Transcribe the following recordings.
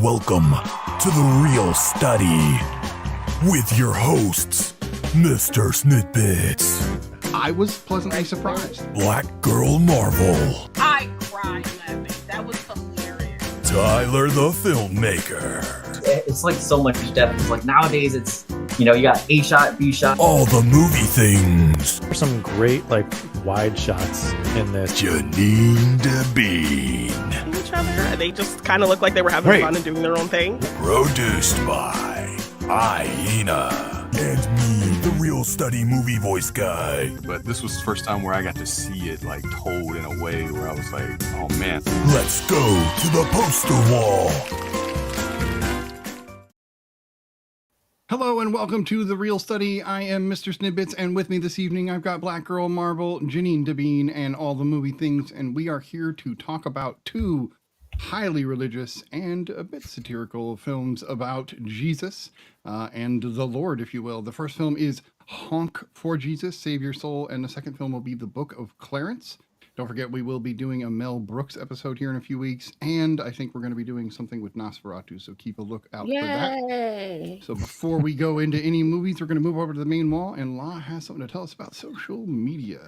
welcome to the Real Study with your hosts, MrSniDBitS. I was pleasantly surprised. BlackGirlMarvel. I cried laughing. That was hilarious. TylertheFilmmaker. It's like so much depth. It's like nowadays it's, you know, you got A shot, B shot. Allthemoviethings. There's some great, like, wide shots in this. JeannineDaBean. Each other. They just kind of look like they were having fun and doing their own thing. Produced by Hyena. And me, the Real Study movie voice guy. But this was the first time where I got to see it like told in a way where I was like, oh man. Let's go to the poster wall. Hello and welcome to The Real Study. I am MrSniDBitS, and with me this evening I've got BlackGirlMarvel, JeannineDaBean, and all the movie things, and we are here to talk about two highly religious and a bit satirical films about Jesus and the Lord, if you will. The first film is Honk for Jesus, Save Your Soul, and the second film will be The Book of Clarence. Don't forget, we will be doing a Mel Brooks episode here in a few weeks, and I think we're going to be doing something with Nosferatu, so keep a look out for that. So before we go into any movies, we're going to move over to the main wall, and La has something to tell us about social media.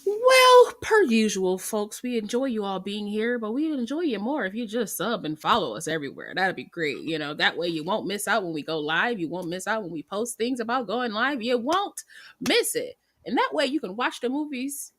Well, per usual, folks, we enjoy you all being here, but we'd enjoy you more if you just sub and follow us everywhere. That'd be great. You know, that way you won't miss out when we go live. You won't miss out when we post things about going live. You won't miss it. And that way you can watch the movies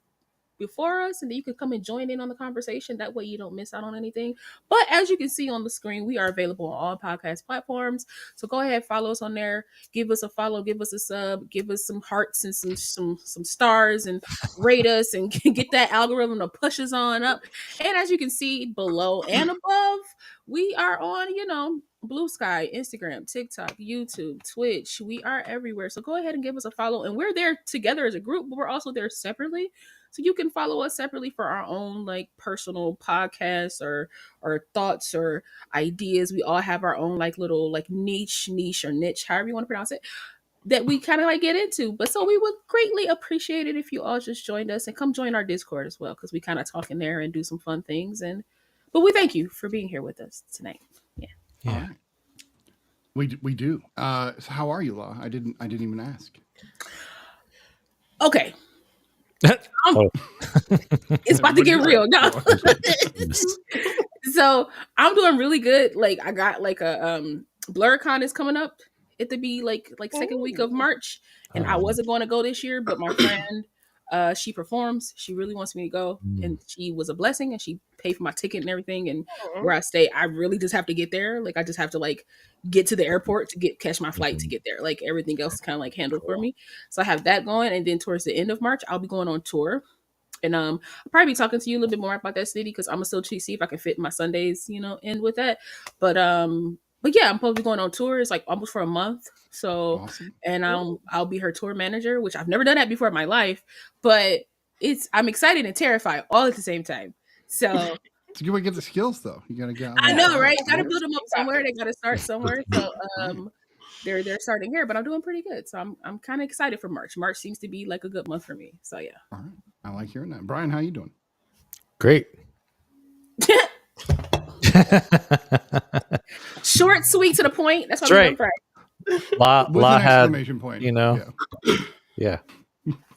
before us, and then you can come and join in on the conversation. That way you don't miss out on anything. But as you can see on the screen, we are available on all podcast platforms, so go ahead, follow us on there, give us a follow, give us a sub, give us some hearts and some stars, and rate us and get that algorithm to push us on up. And as you can see below and above, we are on, you know, Blue Sky, Instagram, TikTok, YouTube, Twitch. We are everywhere, so go ahead and give us a follow. And we're there together as a group, but we're also there separately. So you can follow us separately for our own like personal podcasts or thoughts or ideas. We all have our own like little like niche or niche, however you want to pronounce it, that we kind of like get into. But so we would greatly appreciate it if you all just joined us and come join our Discord as well, because we kind of talk in there and do some fun things. But we thank you for being here with us tonight. Yeah. All right. We do. So how are you, La? I didn't even ask. Okay. It's about to get real. No. So I'm doing really good. Like I got like a BlurCon is coming up. It'll be like second week of March, and I wasn't going to go this year, but my friend she performs. She really wants me to go, and she was a blessing, and she paid for my ticket and everything, and where I stay. I really just have to get there. Like I just have to like get to the airport to catch my flight to get there. Like everything else is kind of like handled for me. So I have that going, and then towards the end of March, I'll be going on tour. And I'll probably be talking to you a little bit more about that city, because I'm gonna still see if I can fit my Sundays, you know, in with that. But yeah, I'm supposed to be going on tours like almost for a month. So awesome. And I'll be her tour manager, which I've never done that before in my life. But I'm excited and terrified all at the same time. So So you want to get the skills though. You gotta get. I know, right? Got to build them up somewhere. They got to start somewhere. So they're starting here, but I'm doing pretty good. So I'm kind of excited for March. March seems to be like a good month for me. So yeah. All right. I like hearing that. Brian, how you doing? Great. Short, sweet, to the point. That's what right. La had, exclamation point. you know. Yeah.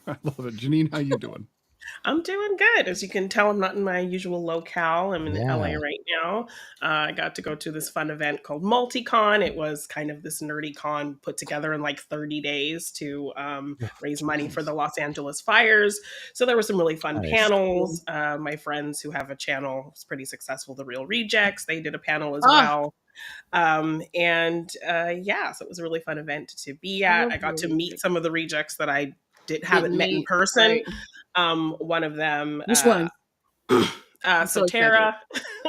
I love it. Janine, how you doing? I'm doing good. As you can tell, I'm not in my usual locale. I'm in LA right now. I got to go to this fun event called MultiCon. It was kind of this nerdy con put together in like 30 days to raise money for the Los Angeles fires. So there were some really fun panels. My friends who have a channel, it's pretty successful, The Real Rejects, they did a panel as well. So it was a really fun event to be at. I got to meet some of the rejects that I haven't met in person. Right. One of them, which one? So Tara,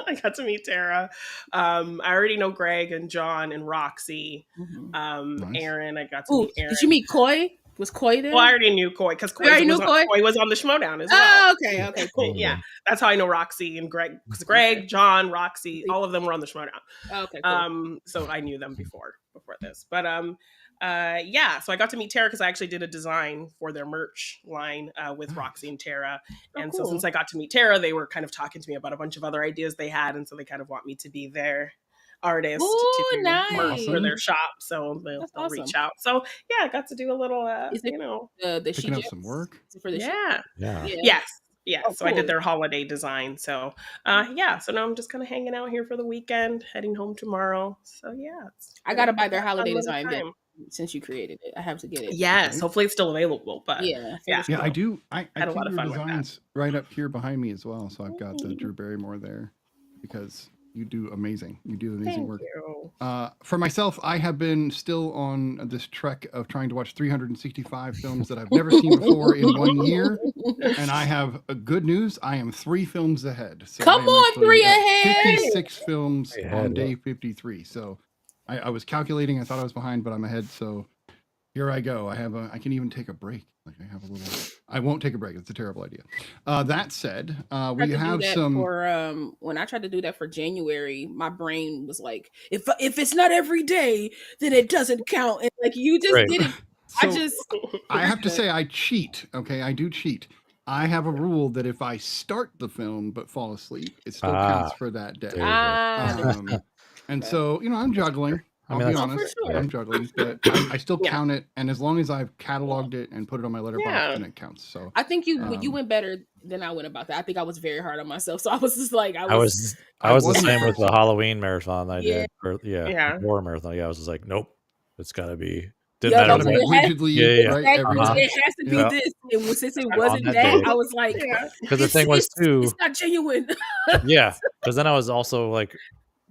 I got to meet Tara. I already know Greg and John and Roxy. Nice. Aaron, I got to meet Aaron. Did you meet Coy? Was Coy there? Well, I already knew Coy because Coy was on the Schmodown as well. Oh, okay, cool. Yeah, that's how I know Roxy and Greg. Because Greg, John, Roxy, all of them were on the Schmodown. Oh, okay, cool. So I knew them before this, but so I got to meet Tara because I actually did a design for their merch line with Roxy and Tara. And so since I got to meet Tara, they were kind of talking to me about a bunch of other ideas they had. And so they kind of want me to be there artist Ooh, to do merch for their nice. shop, so they'll That's reach awesome. out. So yeah, I got to do a little, Is it the she Picking up some jets? work. Is it for the she? yeah. Yeah. Yes. Yeah, Oh, so I did cool. their holiday design. So yeah, so now I'm just kind of hanging out here for the weekend, heading home tomorrow. So yeah, I gotta buy their a fun holiday little design then, time. since you created it. I have to get it. Yes, Right? hopefully it's still available. But Yeah. yeah, Yeah, I do. I had a keep lot of your fun with that. designs right up here behind me as well. So I've got the Drew Barrymore there because you do amazing. You do amazing Thank work. you. For myself, I have been still on this trek of trying to watch 365 films that I've never seen before in 1 year. And I have good news. I am 3 films ahead. So Come I am on, actually 3 at ahead. 56 films Way on ahead, day 53. So I was calculating. I thought I was behind, but I'm ahead. So here I go. I can even take a break. Like I have a little. I won't take a break. It's a terrible idea. That said, we have some. For when I tried to do that for January, my brain was like, if it's not every day, then it doesn't count. And like you just Right. did it. So I have to say I cheat. Okay, I do cheat. I have a rule that if I start the film but fall asleep, it still counts for that day. There you go. And so I'm juggling. I'll be that's honest. sure. I'm juggling, but I still Yeah. count it. And as long as I've cataloged it and put it on my letterbox, Yeah. then it counts. So I think you went better than I went about that. I think I was very hard on myself, so I was just like, I was the wasn't same with the first. Halloween marathon I Yeah. did. Or, Yeah. horror marathon. Yeah, I was just like, nope, it's got to be. Didn't Yeah, matter gotta what. be rigidly Yeah. right every Exactly. day. It has to be Yeah. this. And since it On wasn't that that, day. I was like, Yeah. Because the thing was too. it's not genuine. Yeah, because then I was also like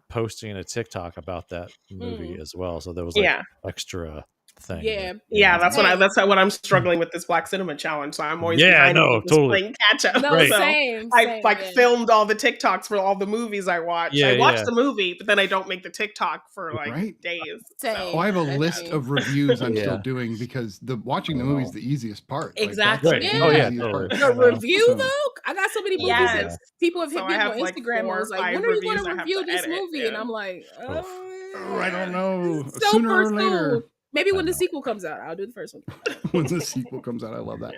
posting a TikTok about that movie as well, so there was like Yeah. extra thing. Yeah. Yeah, that's Hey. that's what I'm struggling with this Black Cinema Challenge. So I'm always Yeah, behind no, just totally. playing catch up. No, Right. So same. I like yeah. filmed all the TikToks for all the movies I watch. Yeah, I watch yeah. the movie, but then I don't make the TikTok for like Right. days. Same. Oh, I have a That's list me. of reviews I'm still Yeah. doing because watching the movie is the easiest part. Like, Exactly. that's the Right. Oh, yeah, easiest totally. part. The review So- though, I got so many movies Yes. that people have hit So me I up have on like Instagram. 4 I or was like, 5 when are you going reviews to I have review to this edit, movie? yeah. And I'm like, I don't know. so Sooner or soon. later. Maybe I when the know. sequel comes out, I'll do the first one. When the sequel comes out, I love that.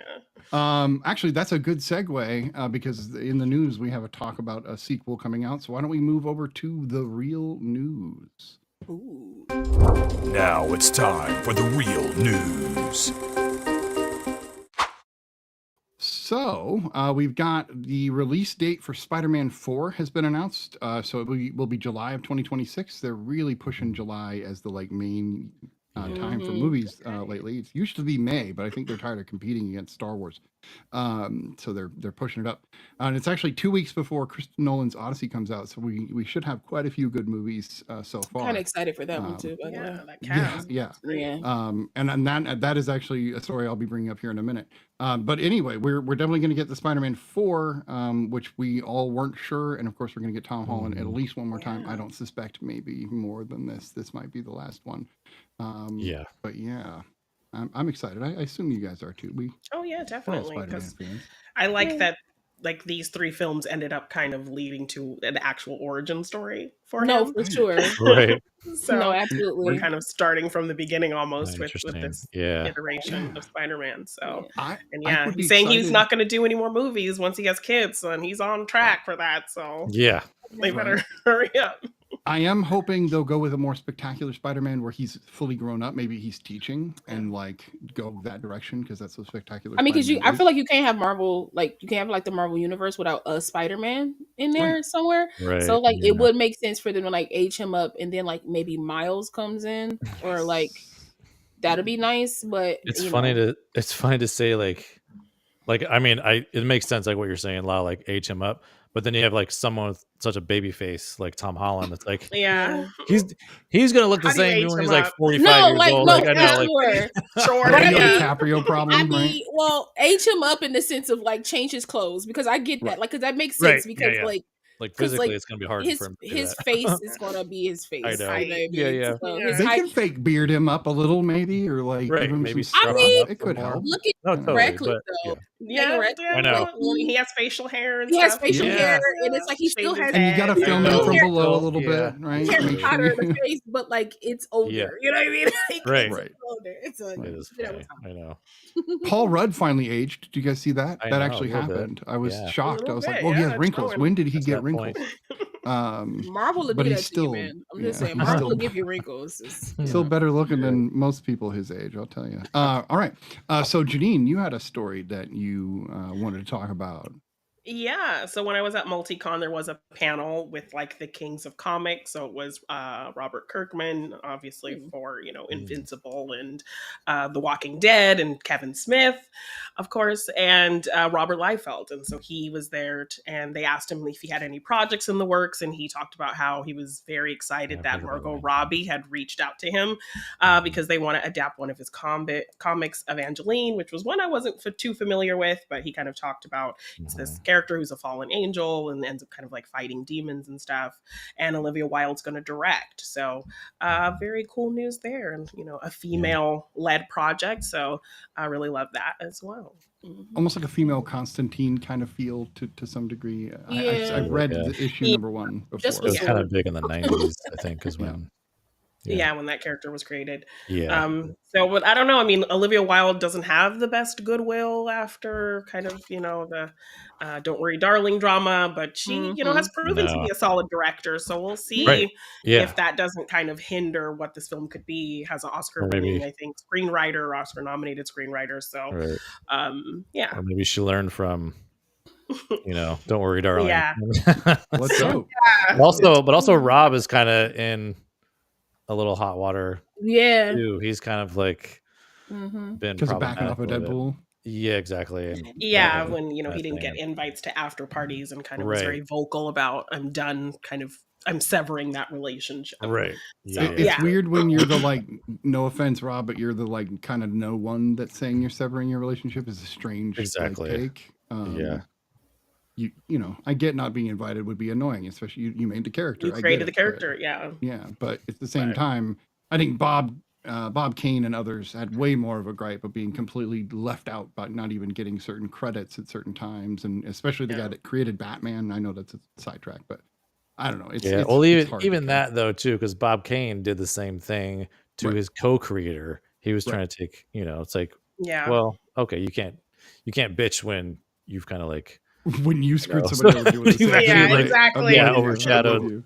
Yeah. Actually, that's a good segue because in the news we have a talk about a sequel coming out. So why don't we move over to the real news? Ooh. Now it's time for the real news. So we've got the release date for Spider-Man 4 has been announced. So it will be July of 2026. They're really pushing July as the main time for movies lately. It used to be May, but I think they're tired of competing against Star Wars. So they're pushing it up. And it's actually 2 weeks before Christopher Nolan's Odyssey comes out. So we should have quite a few good movies so far. Kind of excited for that one too. By the way. That Yeah, counts. yeah. Yeah. And that is actually a story I'll be bringing up here in a minute. But anyway, we're definitely going to get the Spider-Man 4, which we all weren't sure, and of course we're going to get Tom Holland at least one more time. I don't suspect maybe more than this. This might be the last one. Yeah. But yeah, I'm excited. I assume you guys are too. Oh yeah, We're all definitely. Spider-Man Because fans. I like that like these 3 films ended up kind of leading to an actual origin story for No, him. for sure. Right. So No, we're absolutely. kind of starting from the beginning almost with Interesting. this Yeah. iteration of Spider-Man. So I and would be he's saying he's excited- not going to do any more movies once he has kids, and he's on track for that. So Yeah. they better hurry up. I am hoping they'll go with a more spectacular Spider-Man where he's fully grown up. Maybe he's teaching and go that direction because that's so spectacular. I mean, because Spider-Man I feel like you can't have Marvel, you can't have the Marvel universe without a Spider-Man in there somewhere. Right. So yeah. it would make sense for them to age him up, and then maybe Miles comes in, or that'd be nice. But It's funny to say I mean, it makes sense what you're saying, Lau, age him up. But then you have someone with such a baby face like Tom Holland. It's Yeah. he's gonna look the How do you same age when he's him up? 45 no, years old. I know, sure. Sure. Leo Yeah. DiCaprio problem, right? Well, age him up in the sense of change his clothes, because I get that, because that makes sense, Right, because yeah. Physically, it's gonna be hard for him to do his that. face is gonna be his face. I know. You know what I mean? Yeah. So Yeah. his They height- can fake beard him up a little, maybe, or Right, give him maybe some scrub him stuff. up It could more. help. look at No, totally. correctly But, though. Yeah, I know. He has facial hair and He has stuff. facial Yeah. hair, and it's he still Shave his has And you got to head. film I him know. from hair. below a little Yeah. bit, right? hair Make powder sure in the face, but it's older. Yeah. You know what I mean? Right. Right. Older. It's a It is funny. I know. Paul Rudd finally aged. Did you guys see that? I that know, actually a little bit. happened. I was Yeah. shocked. A I was little like, bit, "Oh, he yeah, has it's wrinkles. showing. When did he That's get that wrinkles?" point. Marvel will but do he's that to still, you, man. I'm just yeah, saying, he's Marvel still, will give you wrinkles. still better looking than most people his age, I'll tell you. All right. So Janine, you had a story that you wanted to talk about. Yeah. So when I was at MultiCon, there was a panel with like the kings of comics. So it was Robert Kirkman, obviously for Invincible and The Walking Dead, and Kevin Smith, of course, and Robert Liefeld. And so he was there, and they asked him if he had any projects in the works, and he talked about how he was very excited that Margot Robbie had reached out to him because they want to adapt one of his comics, Evangeline, which was one I wasn't too familiar with, but he kind of talked about it's this character who's a fallen angel and ends up kind of like fighting demons and stuff, and Olivia Wilde's going to direct. So very cool news there, and a female led project, so I really love that as well. Almost like a female Constantine kind of feel to some degree. Yeah. I've read the issue number 1 before. Just It was kind of big in the 90s, I think, is when. Yeah, when that character was created. Yeah. So, but I don't know. I mean, Olivia Wilde doesn't have the best goodwill after kind of, the Don't Worry Darling drama, but she, has proven to be a solid director. So we'll see if that doesn't kind of hinder what this film could be. Has an Oscar-winning, I think, screenwriter, Oscar-nominated screenwriter. So, yeah. Or maybe she learned from, Don't Worry Darling. Yeah. Let's hope. But also Rob is kind of in a little hot water. Yeah. Too. He's kind of like been because of backing off of Deadpool. Yeah, exactly. And when he didn't get invites to after parties and kind of was very vocal about I'm done, kind of I'm severing that relationship. Right. So, it's weird when you're the like, no offense, Rob, but you're the like kind of no one that's saying you're severing your relationship is a strange take. I get not being invited would be annoying, especially you made the character. You created the character, yeah. But at the same time, I think Bob Kane and others had way more of a gripe of being completely left out by not even getting certain credits at certain times, and especially the guy that created Batman. I know that's a sidetrack, but I don't know. It's even that though too, because Bob Kane did the same thing to his co-creator. He was trying to take, it's like, well, okay, you can't bitch when you've kind of like. When you screwed somebody over doing the same thing. Exactly. Overshadowed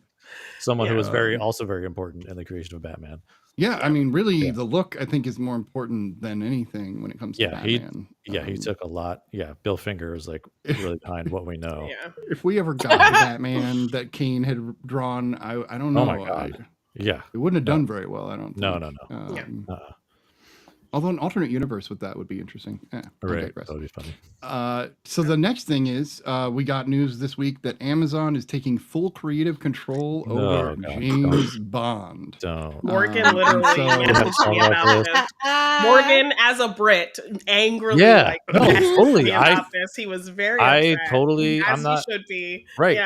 someone who was also very important in the creation of Batman. Yeah, I mean, really, the look I think is more important than anything when it comes to Batman. He took a lot. Yeah, Bill Finger is like really behind what we know. If we ever got the Batman that Kane had drawn, I don't know. Oh my God. It wouldn't have done very well. I don't think. No. Although an alternate universe with that would be interesting. Right, that would be funny. So the next thing is we got news this week that Amazon is taking full creative control over James Bond. Morgan literally messaged me about this. Morgan, as a Brit, angrily totally. About this. He was very upset, I'm not. He should be. Right.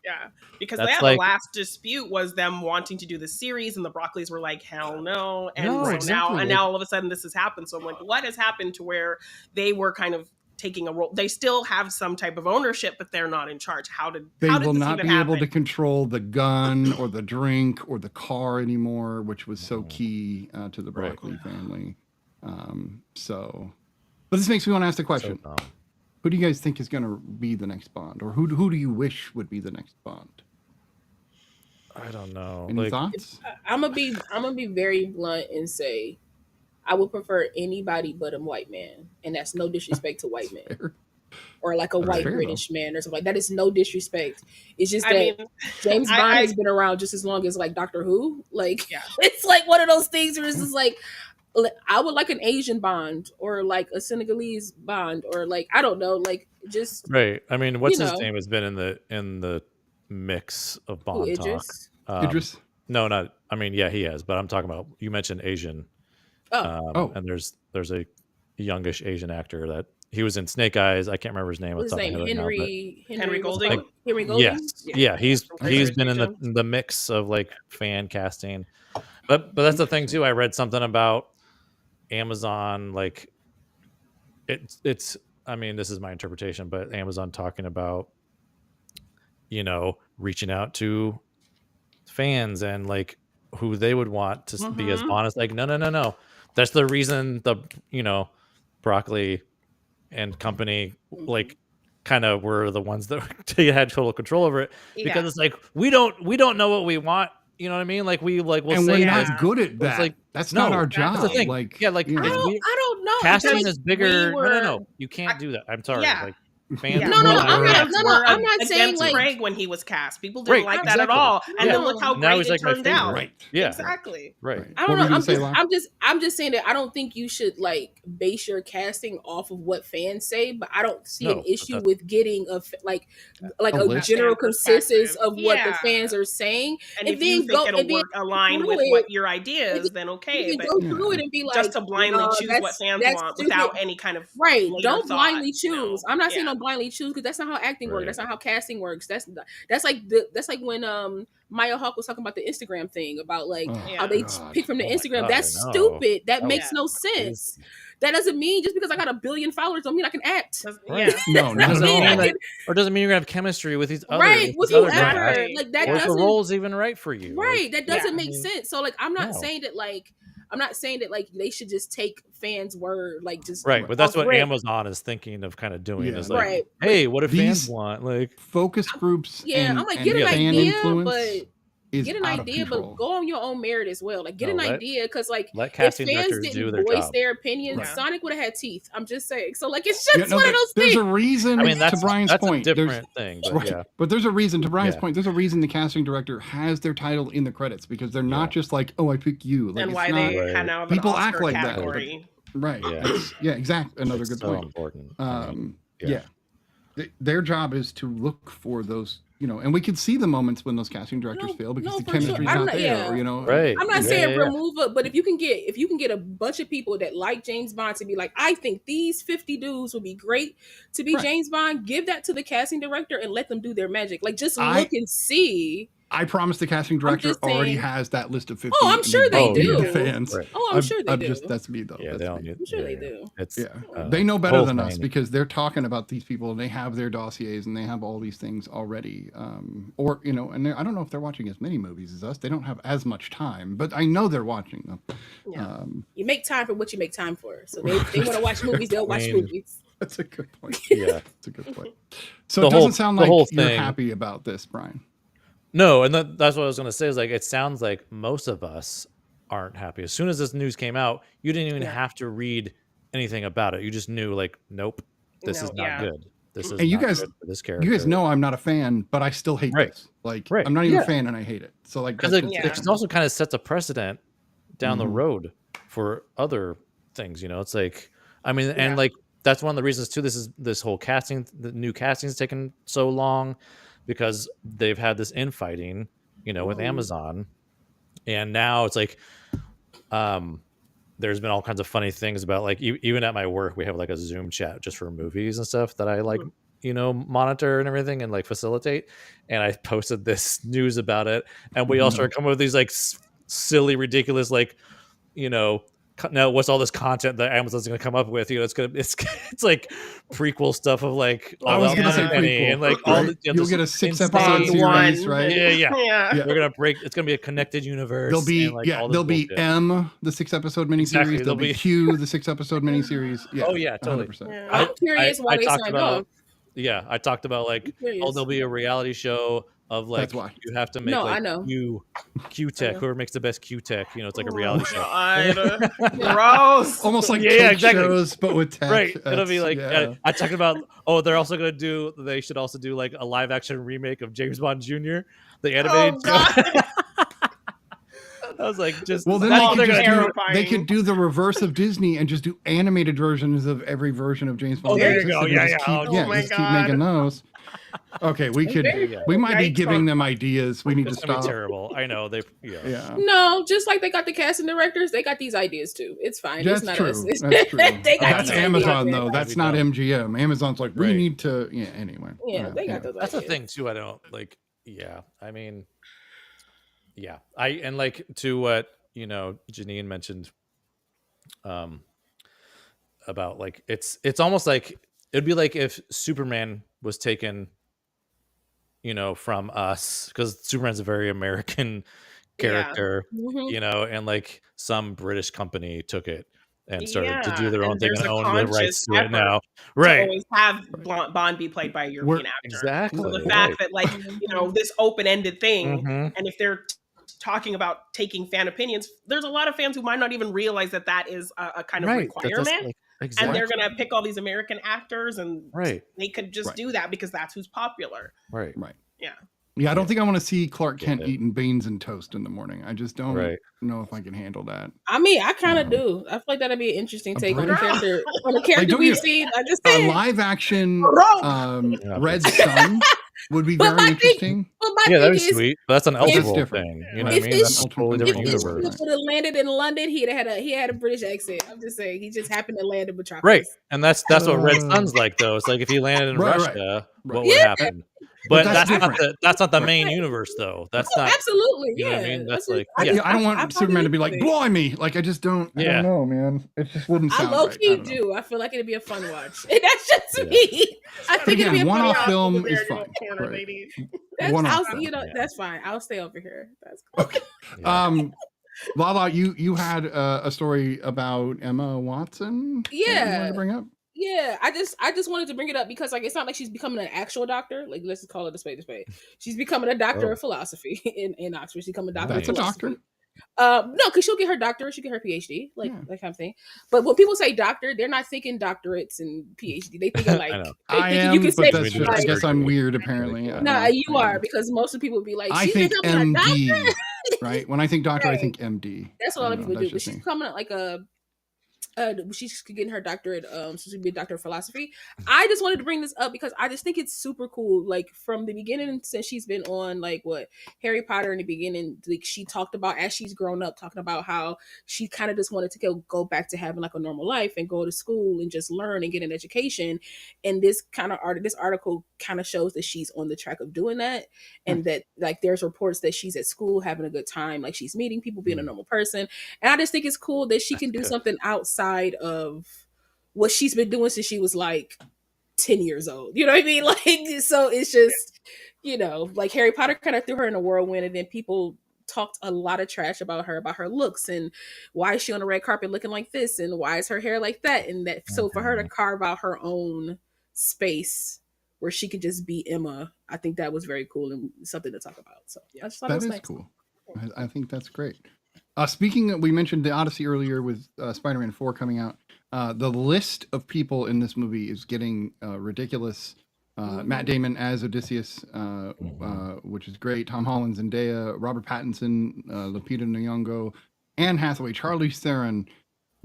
Yeah. Because the last dispute was them wanting to do the series, and the Broccoli's were like, hell no. And now all of a sudden this has happened. So I'm like, what has happened to where they were kind of taking a role? They still have some type of ownership, but they're not in charge. They will not be able to control the gun or the drink or the car anymore, which was so key to the Broccoli family. But this makes me want to ask the question. Who do you guys think is going to be the next Bond? Or who do you wish would be the next Bond? I don't know. Any thoughts? I'm gonna be very blunt and say I would prefer anybody but a white man, and that's no disrespect to white men, or like a white British man or something like that. Is no disrespect. It's just that James Bond has been around just as long as like Doctor Who. Like it's like one of those things where it's just like I would like an Asian Bond or like a Senegalese Bond or like I don't know, like just right. I mean, what's his name has been in the mix of Bond talk. Idris? No, not. I mean, yeah, he has, but I'm talking about. You mentioned Asian. And there's a youngish Asian actor that he was in Snake Eyes. I can't remember his name. What's his name? Henry Golding. Like, Henry Golding. Yes, he's been in the mix of like fan casting, but that's the thing too. I read something about Amazon, like it's. I mean, this is my interpretation, but Amazon talking about reaching out to fans and like who they would want to be as Bond. Like no. That's the reason the Broccoli and company like kind of were the ones that had total control over it, because Yeah. it's like we don't know what we want. You know what I mean? Like we'll and say we're this, not good at but it's that. like, That's no, not our that's job. that's the thing. Like, Yeah, like you know. I don't know. casting Because is bigger. we were- No, you can't do that. I'm sorry. Yeah. Like fans. Yeah. No, Well, I'm not. Fans No, were I'm not saying against like. Craig when he was cast. People didn't Right, like that at exactly. all. And Yeah. then look how Now great he's it like my turned favorite. out. Right. Yeah. Exactly. Right. I don't What were know. you gonna say, Lau? I'm just saying that I don't think you should like base your casting off of what fans say, but I don't see No, an but issue that's- with getting a A a list? general Fan consensus perspective. of what the Yeah. fans are saying, And and if you then think go it'll and then work align through with it, what your idea is, then you okay. can But go through it and be like, just to blindly "No, choose what fans that's want stupid." without any kind of Right. later Don't thought, blindly choose. no. I'm not saying Yeah. don't blindly choose because that's not how acting works. Right. That's not how casting works. That's like when Maya Hawke was talking about the Instagram thing about like Oh, how they God. pick from the Oh my Instagram. God, That's I know. stupid. That That makes was no sense. That doesn't mean just because I got 1 billion followers don't mean I can act. Right. Yeah. No, not Doesn't at mean all. like, or doesn't mean you're gonna have chemistry with these other Right, with these other whoever. guys. Right. Like that Or if the doesn't role's even right for you. right. Like, That doesn't Yeah. make sense. So like I'm not No. saying that like I'm not saying that like they should just take fans' word like just right, but that's off what rip. Amazon is thinking of kind of doing. Yeah, Is no. like, Right. hey, what if fans These- want? Like, Focus groups Yeah, and, I'm like and get an fan idea, influence but is get an out of idea, control. but go on your own merit as well. Like get No, an let- idea, because like let if casting fans directors do didn't their voice job. their opinions, Right. Sonic would have had teeth. I'm just saying. So like it's just Yeah, no, one of those there's things. a reason. I mean, to that's Brian's that's point. a There's different thing. But right, yeah, but there's a reason. To Brian's Yeah. point, there's a reason the casting director has their title in the credits because they're not just like, oh, I pick you. Like And it's why not, they Right. had now an People Oscar act like that, category. right. Yeah. Yeah, exactly. Another it's good so point. important. Yeah. Their job is to look for those, and we can see the moments when those casting directors fail because the for sure. chemistry's I'm not not- there. yeah. Or, Right. I'm not Yeah, saying yeah, yeah. remove it, but if you can get a bunch of people that like James Bond to be like, I think these 50 dudes would be great to be Right. James Bond, give that to the casting director and let them do their magic. Like just I- look and see. I promise the casting director just already saying- has that list of 50. Oh, I'm and sure they don't need do. the fans. Right. Oh, I'm sure they do. That's me though. Yeah, That's they don't me. need. I'm sure they yeah, do. It's Yeah, they know better whole than us thing. because they're talking about these people and they have their dossiers and they have all these things already. And I don't know if they're watching as many movies as us. They don't have as much time, but I know they're watching them. Yeah. You make time for what you make time for. So they want to watch movies, they'll watch mean, movies. That's a good point. Yeah. That's a good point. So The it doesn't whole- sound the like whole you're thing- happy about this, Brian. No, and that's what I was gonna say. Is like it sounds like most of us aren't happy. As soon as this news came out, you didn't even have to read anything about it. You just knew, like, nope, this is No, not yeah. good. This is And you not guys- good for this character. You guys know I'm not a fan, but I still hate Right. this. Like, Right. I'm not even Yeah. a fan and I hate it. So like, because that's it, just- it also kind of sets a precedent down the Mhm. road for other things. It's like, I mean, Yeah. and like that's one of the reasons too. This whole casting, the new casting is taking so long because they've had this infighting, with Amazon, and now it's like, there's been all kinds of funny things about like even at my work we have like a Zoom chat just for movies and stuff that I like monitor and everything and like facilitate, and I posted this news about it, and we all started coming up with these like silly ridiculous like now what's all this content that Amazon's going to come up with? It's like prequel stuff of like I was going gonna say and prequel, like right? all the, You'll this get a 6 insane- episode series, one. right? Yeah. Yeah. We're gonna break. It's gonna be a connected universe. There'll be and, like, all this there'll be bullshit. M, the 6 episode miniseries. Exactly, There'll be there'll be- Q, the 6 episode miniseries. Yeah. Oh, yeah, totally. 100%. Yeah. I'm curious why they talked signed about- off. Yeah, I talked about like, Curious. there'll be a reality show of like That's why. you have to make No, like I know. Q Tech, whoever makes the best Q Tech. It's like a reality show. God. Gross. Almost like Yeah, cake exactly. shows, but with tech. Right, it'll be That's- like yeah. I talked about. They're also gonna do. They should also do like a live action remake of James Bond Jr. The animated show. God. I was like, just Well, then that's they all could, they're just gonna do, do. terrifying. they could do the reverse of Disney and just do animated versions of every version of James Bond. Oh, there you exists go. and Yeah, just yeah. keep, Oh my just keep God. making those. Okay, we might be Yikes. giving them ideas. We need It's to gonna be stop. terrible. I know they. Yeah. No, just like they got the casting directors, they got these ideas too. It's fine. That's it's not true. us. That's true. They got That's these Amazon ideas. though. That's We not don't. MGM. Amazon's like, we Right. need to. Yeah. Anyway. Yeah, they got those That's the ideas. thing too. I don't like. Yeah, I mean, yeah. And like to what Janine mentioned, about like it's almost like it'd be like if Superman was taken, from us, because Superman's a very American character, Mhm. and like some British company took it and started to do their own and thing there's and a own the rights conscious to it effort now. to Right. always have Bond be played by a European actor. Exactly. So the fact that, like, you know, this open-ended thing, Mhm. and if they're talking about taking fan opinions, there's a lot of fans who might not even realize that that is a kind of Right. requirement. Like, And exactly. they're going to pick all these American actors, and Right. they could just Right. do that because that's who's popular. Right. Right. Yeah. Yeah, I don't think I want to see Clark Kent it. eating beans and toast in the morning. I just don't Right. know if I can handle that. I mean, I kind of do. I feel like that'd be an interesting take on a British- character don't we've you- seen. I just A said. live action Yeah, Red Sun would be But very my thing- interesting. But my Yeah, that'd be thing is, sweet. But that's an But that's Elseworld different. thing. You know Right. what I mean? If That's a it's- totally if different if this universe. ship would have landed in London, he had a British accent. I'm just saying, he just happened to land in Metropolis. Right. And that's what Red Uh, Sun's like, though. It's like if he landed in Right, Russia, right. what would Yeah. happen? But But that's that's not the Right. main universe, though. That's Oh, not. absolutely. You know Yeah. what I mean? That's just- like- I yeah. just- I don't I want find Superman it to be like, interesting. blimey. Like, I just don't, I Yeah. don't know, man. It just wouldn't I sound low right. key I don't know. do. I feel like it'd be a fun watch. And that's just Yeah. me. I But think it'd be again, a fun one-off watch. film Over there is in your fine. corner, Right. lady. One-off film. You know, Yeah. that's fine. I'll stay over here. That's cool. Okay. Yeah. Lala, you had a story about Emma Watson. that you Yeah. wanted to bring up. Yeah, I just wanted to bring it up because, like, it's not like she's becoming an actual doctor. Like, let's just call it a spade a spade. She's becoming a doctor Oh. of philosophy in Oxford. She's becoming a doctor That's of a philosophy. doctor. No, because she'll get her doctorate, she'll get her PhD, like Yeah. that kind of thing. But when people say doctor, they're not thinking doctorates and PhD. They think like I know. I they am, think you can but say that's just, I like, guess I'm weird, apparently. I don't nah, know. you are, because most of the people would be like, I she's think becoming a doctor. MD, right? When I think doctor, I Right. think MD. That's what a lot I of don't people know, do. that's But just she's me. becoming like she's getting her doctorate, so she'll be a doctor of philosophy. I just wanted to bring this up because I just think it's super cool. Like, from the beginning, since she's been on like Harry Potter in the beginning, like, she talked about, as she's grown up, talking about how she kind of just wanted to go back to having like a normal life and go to school and just learn and get an education. And this article kind of shows that she's on the track of doing that, and that, like, there's reports that she's at school having a good time, like she's meeting people, being a normal person. And I just think it's cool that she can do something outside of what she's been doing since she was like 10 years old. You know what I mean? Like, so it's just, you know, like, Harry Potter kind of threw her in a whirlwind, and then people talked a lot of trash about her looks, and why is she on the red carpet looking like this, and why is her hair like that, and that. So for her to carve out her own space where she could just be Emma, I think that was very cool and something to talk about. So I just thought That it was is nice. cool. I think that's great. Speaking, we mentioned the Odyssey earlier with Spider-Man 4 coming out. The list of people in this movie is getting ridiculous. Matt Damon as Odysseus, which is great. Tom Holland, Zendaya, Robert Pattinson, Lupita Nyong'o, Anne Hathaway, Charlize Theron,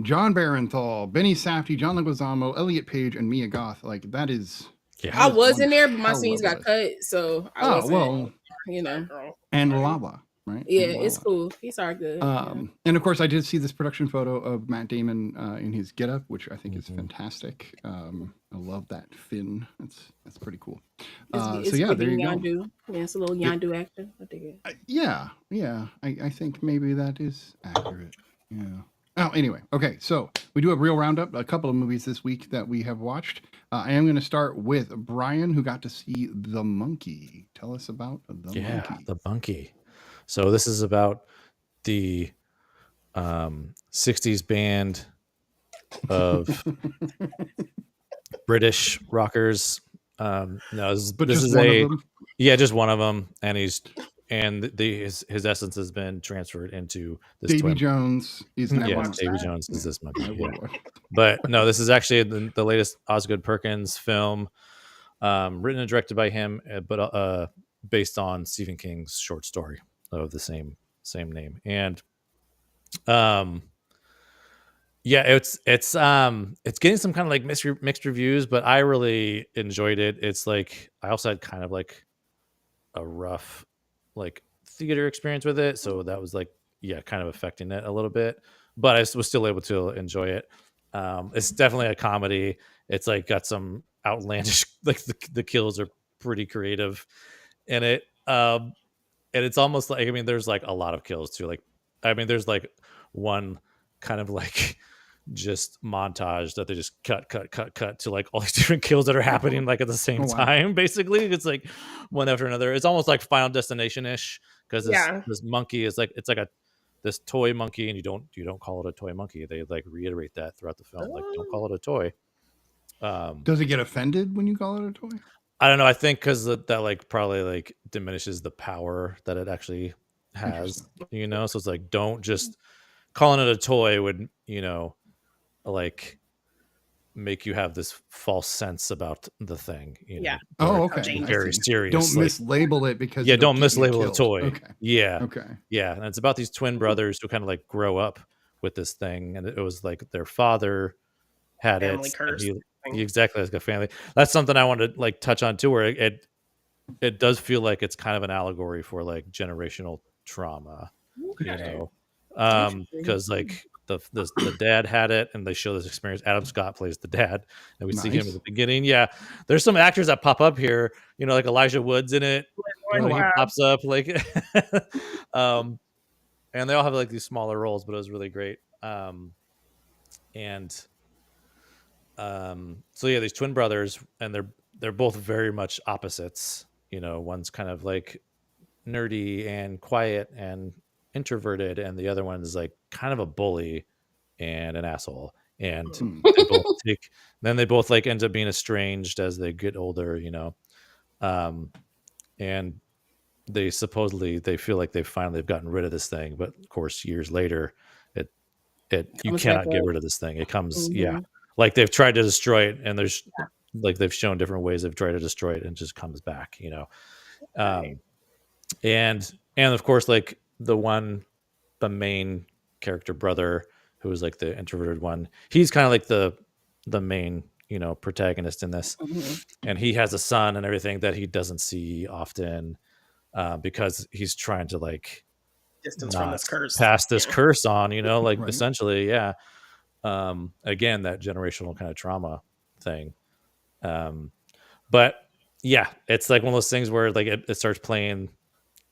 John Barenthal, Benny Safdie, John Leguizamo, Elliot Page, and Mia Goth. Like, that is... Yeah. I was in there, but my hell scenes of a got cut, so I Oh, wasn't, well, you know. Girl. and Lala, right? Yeah, And it's Lala. cool. He's all good. And of course, I did see this production photo of Matt Damon in his getup, which I think is fantastic. I love that fin. That's pretty cool. It's So yeah, there giving you go. Yondu. Yeah, it's a little Yondu action. I think it. Yeah. I think maybe that is accurate. Yeah. Oh, anyway. Okay, so we do a Reel Roundup, a couple of movies this week that we have watched. I am going to start with Brian, who got to see The Monkey. Tell us about The Monkey. The Monkey. So this is about the 60s band of British rockers. No, this But is just one a of them? just one of them, and his essence has been transferred into this Davy twin. Jones is now Yeah, one of them. Davy Jones is this monkey. I Yeah. will watch. But no, this is actually the latest Osgood Perkins film, written and directed by him, but based on Stephen King's short story of the same name. And it's getting some kind of like mixed reviews, but I really enjoyed it. It's like, I also had kind of like a rough like theater experience with it, so that was like kind of affecting it a little bit, but I was still able to enjoy it. It's definitely a comedy. It's like got some outlandish, like the kills are pretty creative in it. And it's almost like, I mean, there's like a lot of kills too. Like, I mean, there's like one kind of like just montage that they just cut to like all these different kills that are happening like at the same time. Basically, it's like one after another. It's almost like Final Destination ish, because this monkey is like, it's like this toy monkey, and you don't call it a toy monkey. They like reiterate that throughout the film, like don't call it a toy. Does it get offended when you call it a toy? I don't know. I think because that like probably like diminishes the power that it actually has, you know. So it's like, don't just calling it a toy would, you know, like make you have this false sense about the thing, you know. Yeah. Oh, okay. Very serious. Don't like, mislabel it because yeah, it'll don't get you mislabel a killed. toy. Okay. Yeah. Okay. Yeah, and it's about these twin brothers who kind of like grow up with this thing, and it was like their father had Family it. curse. Exactly, like a family. That's something I wanted to like touch on too, where it does feel like it's kind of an allegory for like generational trauma, you know, because like the dad had it, and they show this experience. Adam Scott plays the dad, and we see him at the beginning. Yeah, there's some actors that pop up here, you know, like Elijah Wood's in it. He pops up like, and they all have like these smaller roles, but it was really great. So yeah, these twin brothers, and they're both very much opposites. You know, one's kind of like nerdy and quiet and introverted, and the other one is like kind of a bully and an asshole. And they both like end up being estranged as they get older, you know. And they feel like they've gotten rid of this thing, but of course years later you cannot get rid of this thing. It comes like they've tried to destroy it, and there's like they've shown different ways they've tried to destroy it, and it just comes back, you know. And of course, like the main character brother, who is like the introverted one, he's kind of like the main, you know, protagonist in this. And he has a son and everything that he doesn't see often, because he's trying to like distance from this curse, pass this curse on, you know, like essentially, yeah. Again, that generational kind of trauma thing. But yeah, it's like one of those things where like it starts playing.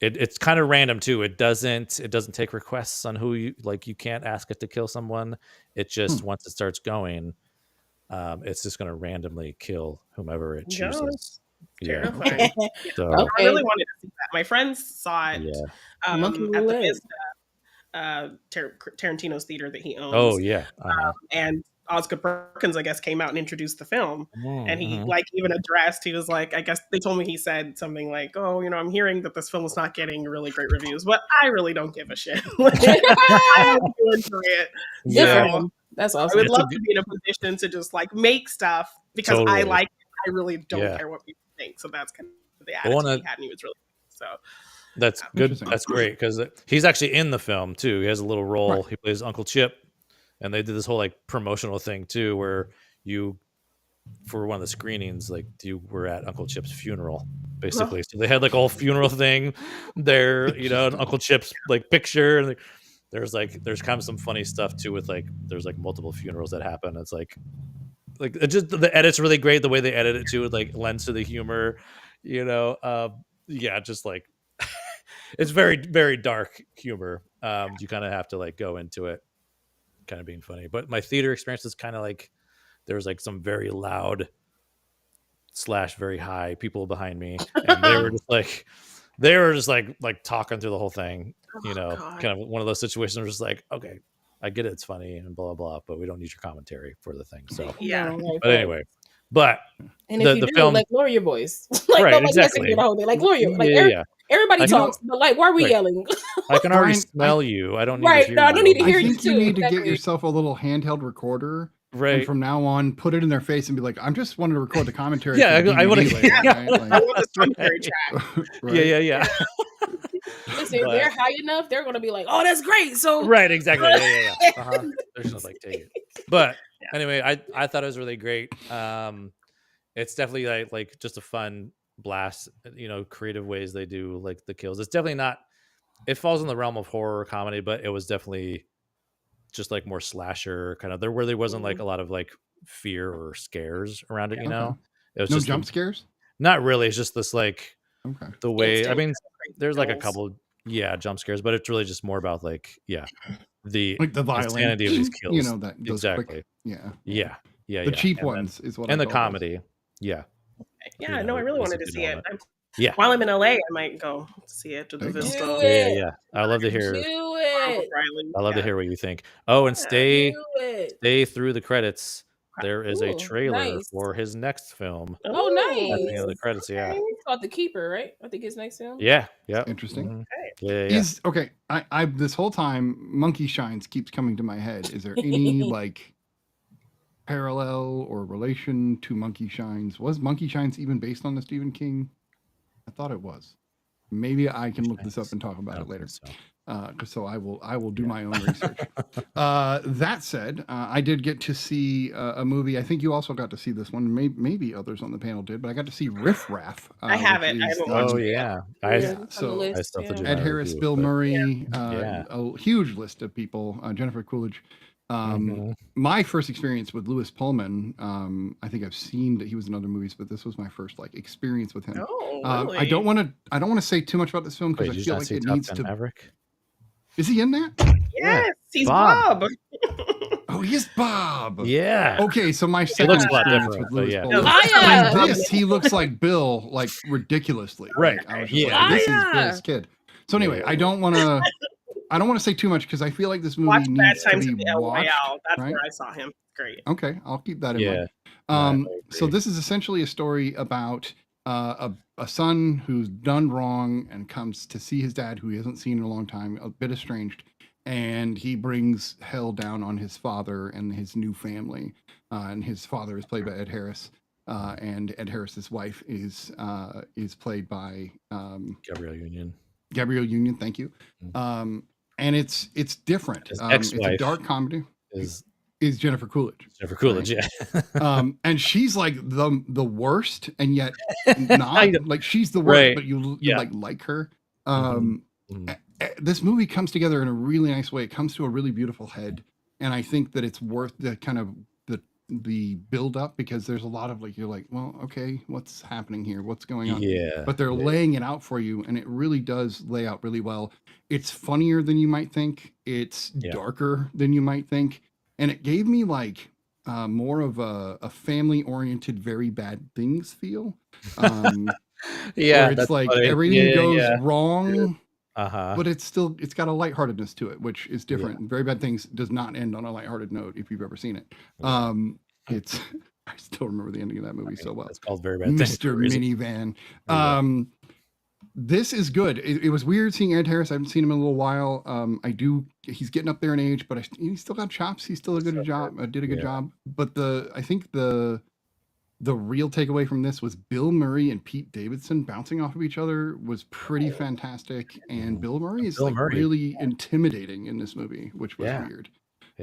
It's kind of random too. It doesn't take requests on who you like. You can't ask it to kill someone. It just once it starts going, it's just going to randomly kill whomever it chooses. Yeah. So, I really wanted to see that. My friends saw it at the Vista, Tarantino's theater that he owns. Oh yeah. And Oscar Perkins, I guess, came out and introduced the film, and he like even addressed. He was like, I guess they told me he said something like, "Oh, you know, I'm hearing that this film is not getting really great reviews, but I really don't give a shit. I'm doing for it." Yeah, that's awesome. I would love to be in a position to just like make stuff because I like it. I really don't care what people think. So that's kind of the attitude he had, and he was really so. That's good. That's great because he's actually in the film too. He has a little role. He plays Uncle Chip. And they did this whole like promotional thing too, where you, for one of the screenings, like you were at Uncle Chip's funeral, basically. So they had like a whole funeral thing there, you know, and Uncle Chip's like picture. And there's kind of some funny stuff too with like there's like multiple funerals that happen. It's like it just the edit's really great. The way they edit it too, it like lends to the humor, you know. Yeah, just like it's very very dark humor. You kind of have to like go into it. Kind of being funny, but my theater experience is kind of like there was like some very loud / very high people behind me, and they were just like talking through the whole thing, you know. Kind of one of those situations where it's like, okay, I get it, it's funny and blah blah, but we don't need your commentary for the thing. So but anyway, and if you do, film, like lower your voice, like right, exactly. Like lower your everybody talks, but like why are we yelling? I can already smell you. I don't need to hear I don't need to hear you. I think you need to get yourself a little handheld recorder. Right. And from now on, put it in their face and be like, I'm just wanting to record the commentary. Yeah, I want to. I want this commentary track. Yeah. Listen, if they're high enough, they're going to be like, oh, that's great. So right, exactly. Yeah. They're just like, take it. But anyway, I thought it was really great. It's definitely like just a fun blast, you know, creative ways they do like the kills. It's definitely not, it falls in the realm of horror comedy, but it was definitely just like more slasher kind of. There really wasn't like a lot of like fear or scares around it, you know. It was no just jump scares. Not really. It's just this like the way. I mean, there's like a couple jump scares, but it's really just more about like the like the violence, insanity of these kills. You know that exactly. Quick, the cheap ones is what. And the comedy. Yeah. Yeah, no, I really wanted to see it. Yeah. While I'm in LA, I might go see it to the There you go. Vista. Do Yeah. it. Yeah. I love to hear. Do it. I love to hear what you think. Oh, and Yeah. stay Do it. through the credits. There is a Ooh, trailer nice. for his next film Oh, at the end nice. of the credits. Yeah. Okay. It's called The Keeper, right? I think his next film. Yeah. Yeah. Interesting. Mhm. Okay. Yeah. Yeah. Is okay. I this whole time Monkey Shines keeps coming to my head. Is there any like parallel or relation to Monkey Shines? Was Monkey Shines even based on the Stephen King? I thought it was. Maybe I can look this up and talk about it later. So I will do my own research. That said, I did get to see a movie. I think you also got to see this one. Maybe others on the panel did, but I got to see Riff Raff. I haven't. I haven't watched Oh it. yeah. So I still have to do Ed my Harris, review, Bill but- Murray, Yeah. a huge list of people. Jennifer Coolidge. Mhm. My first experience with Lewis Pullman, I think I've seen that he was in other movies, but this was my first like experience with him. Oh, really? I don't want to say too much about this film because Wait, I did you feel not like see it Top needs Gun to. Maverick? Is he in that? Yes, he's Bob. Bob. Oh, he is Bob. Yeah. Okay, so my He second looks a lot experience different, with but Lewis yeah. Pullman. Liar! In this, he looks like Bill, like ridiculously. Right. Like, I was just Yeah. like, this is Liar! Bill's kid. So anyway, Yeah. I don't want to say too much because I feel like this movie Watch Bad needs to Times be at the El watched. Royale. That's right? where I saw him. Great. Okay, I'll keep that in Yeah. mind. I So agree. this is essentially a story about a son who's done wrong and comes to see his dad, who he hasn't seen in a long time, a bit estranged, and he brings hell down on his father and his new family. And his father is played by Ed Harris, and Ed Harris's wife is played by Gabrielle Union. Gabrielle Union. Thank you. And it's different. His It's a ex-wife dark comedy. Is Jennifer Coolidge. Jennifer Coolidge, yeah. And she's like the worst, and yet not like she's the worst, Right. but you Yeah. like her. Mhm. This movie comes together in a really nice way. It comes to a really beautiful head, and I think that it's worth the kind of the build up because there's a lot of like you're like, well, okay, what's happening here? What's going on? Yeah. But they're laying it out for you, and it really does lay out really well. It's funnier than you might think. It's darker than you might think. And it gave me like more of a family-oriented, very bad things feel. Yeah. where it's that's like funny. everything Yeah, goes yeah. wrong, Uh-huh. but it's got a lightheartedness to it, which is different. Very Bad Things does not end on a lighthearted note if you've ever seen it. It's I still remember the ending of that movie so well. It's called Very Bad Things. Mr. Minivan. This is good. It was weird seeing Ed Harris. I haven't seen him in a little while. He's getting up there in age, but he's still got chops. He's still did a good job. But I think the real takeaway from this was Bill Murray and Pete Davidson bouncing off of each other was pretty fantastic. And Bill Murray is really intimidating in this movie, which was weird.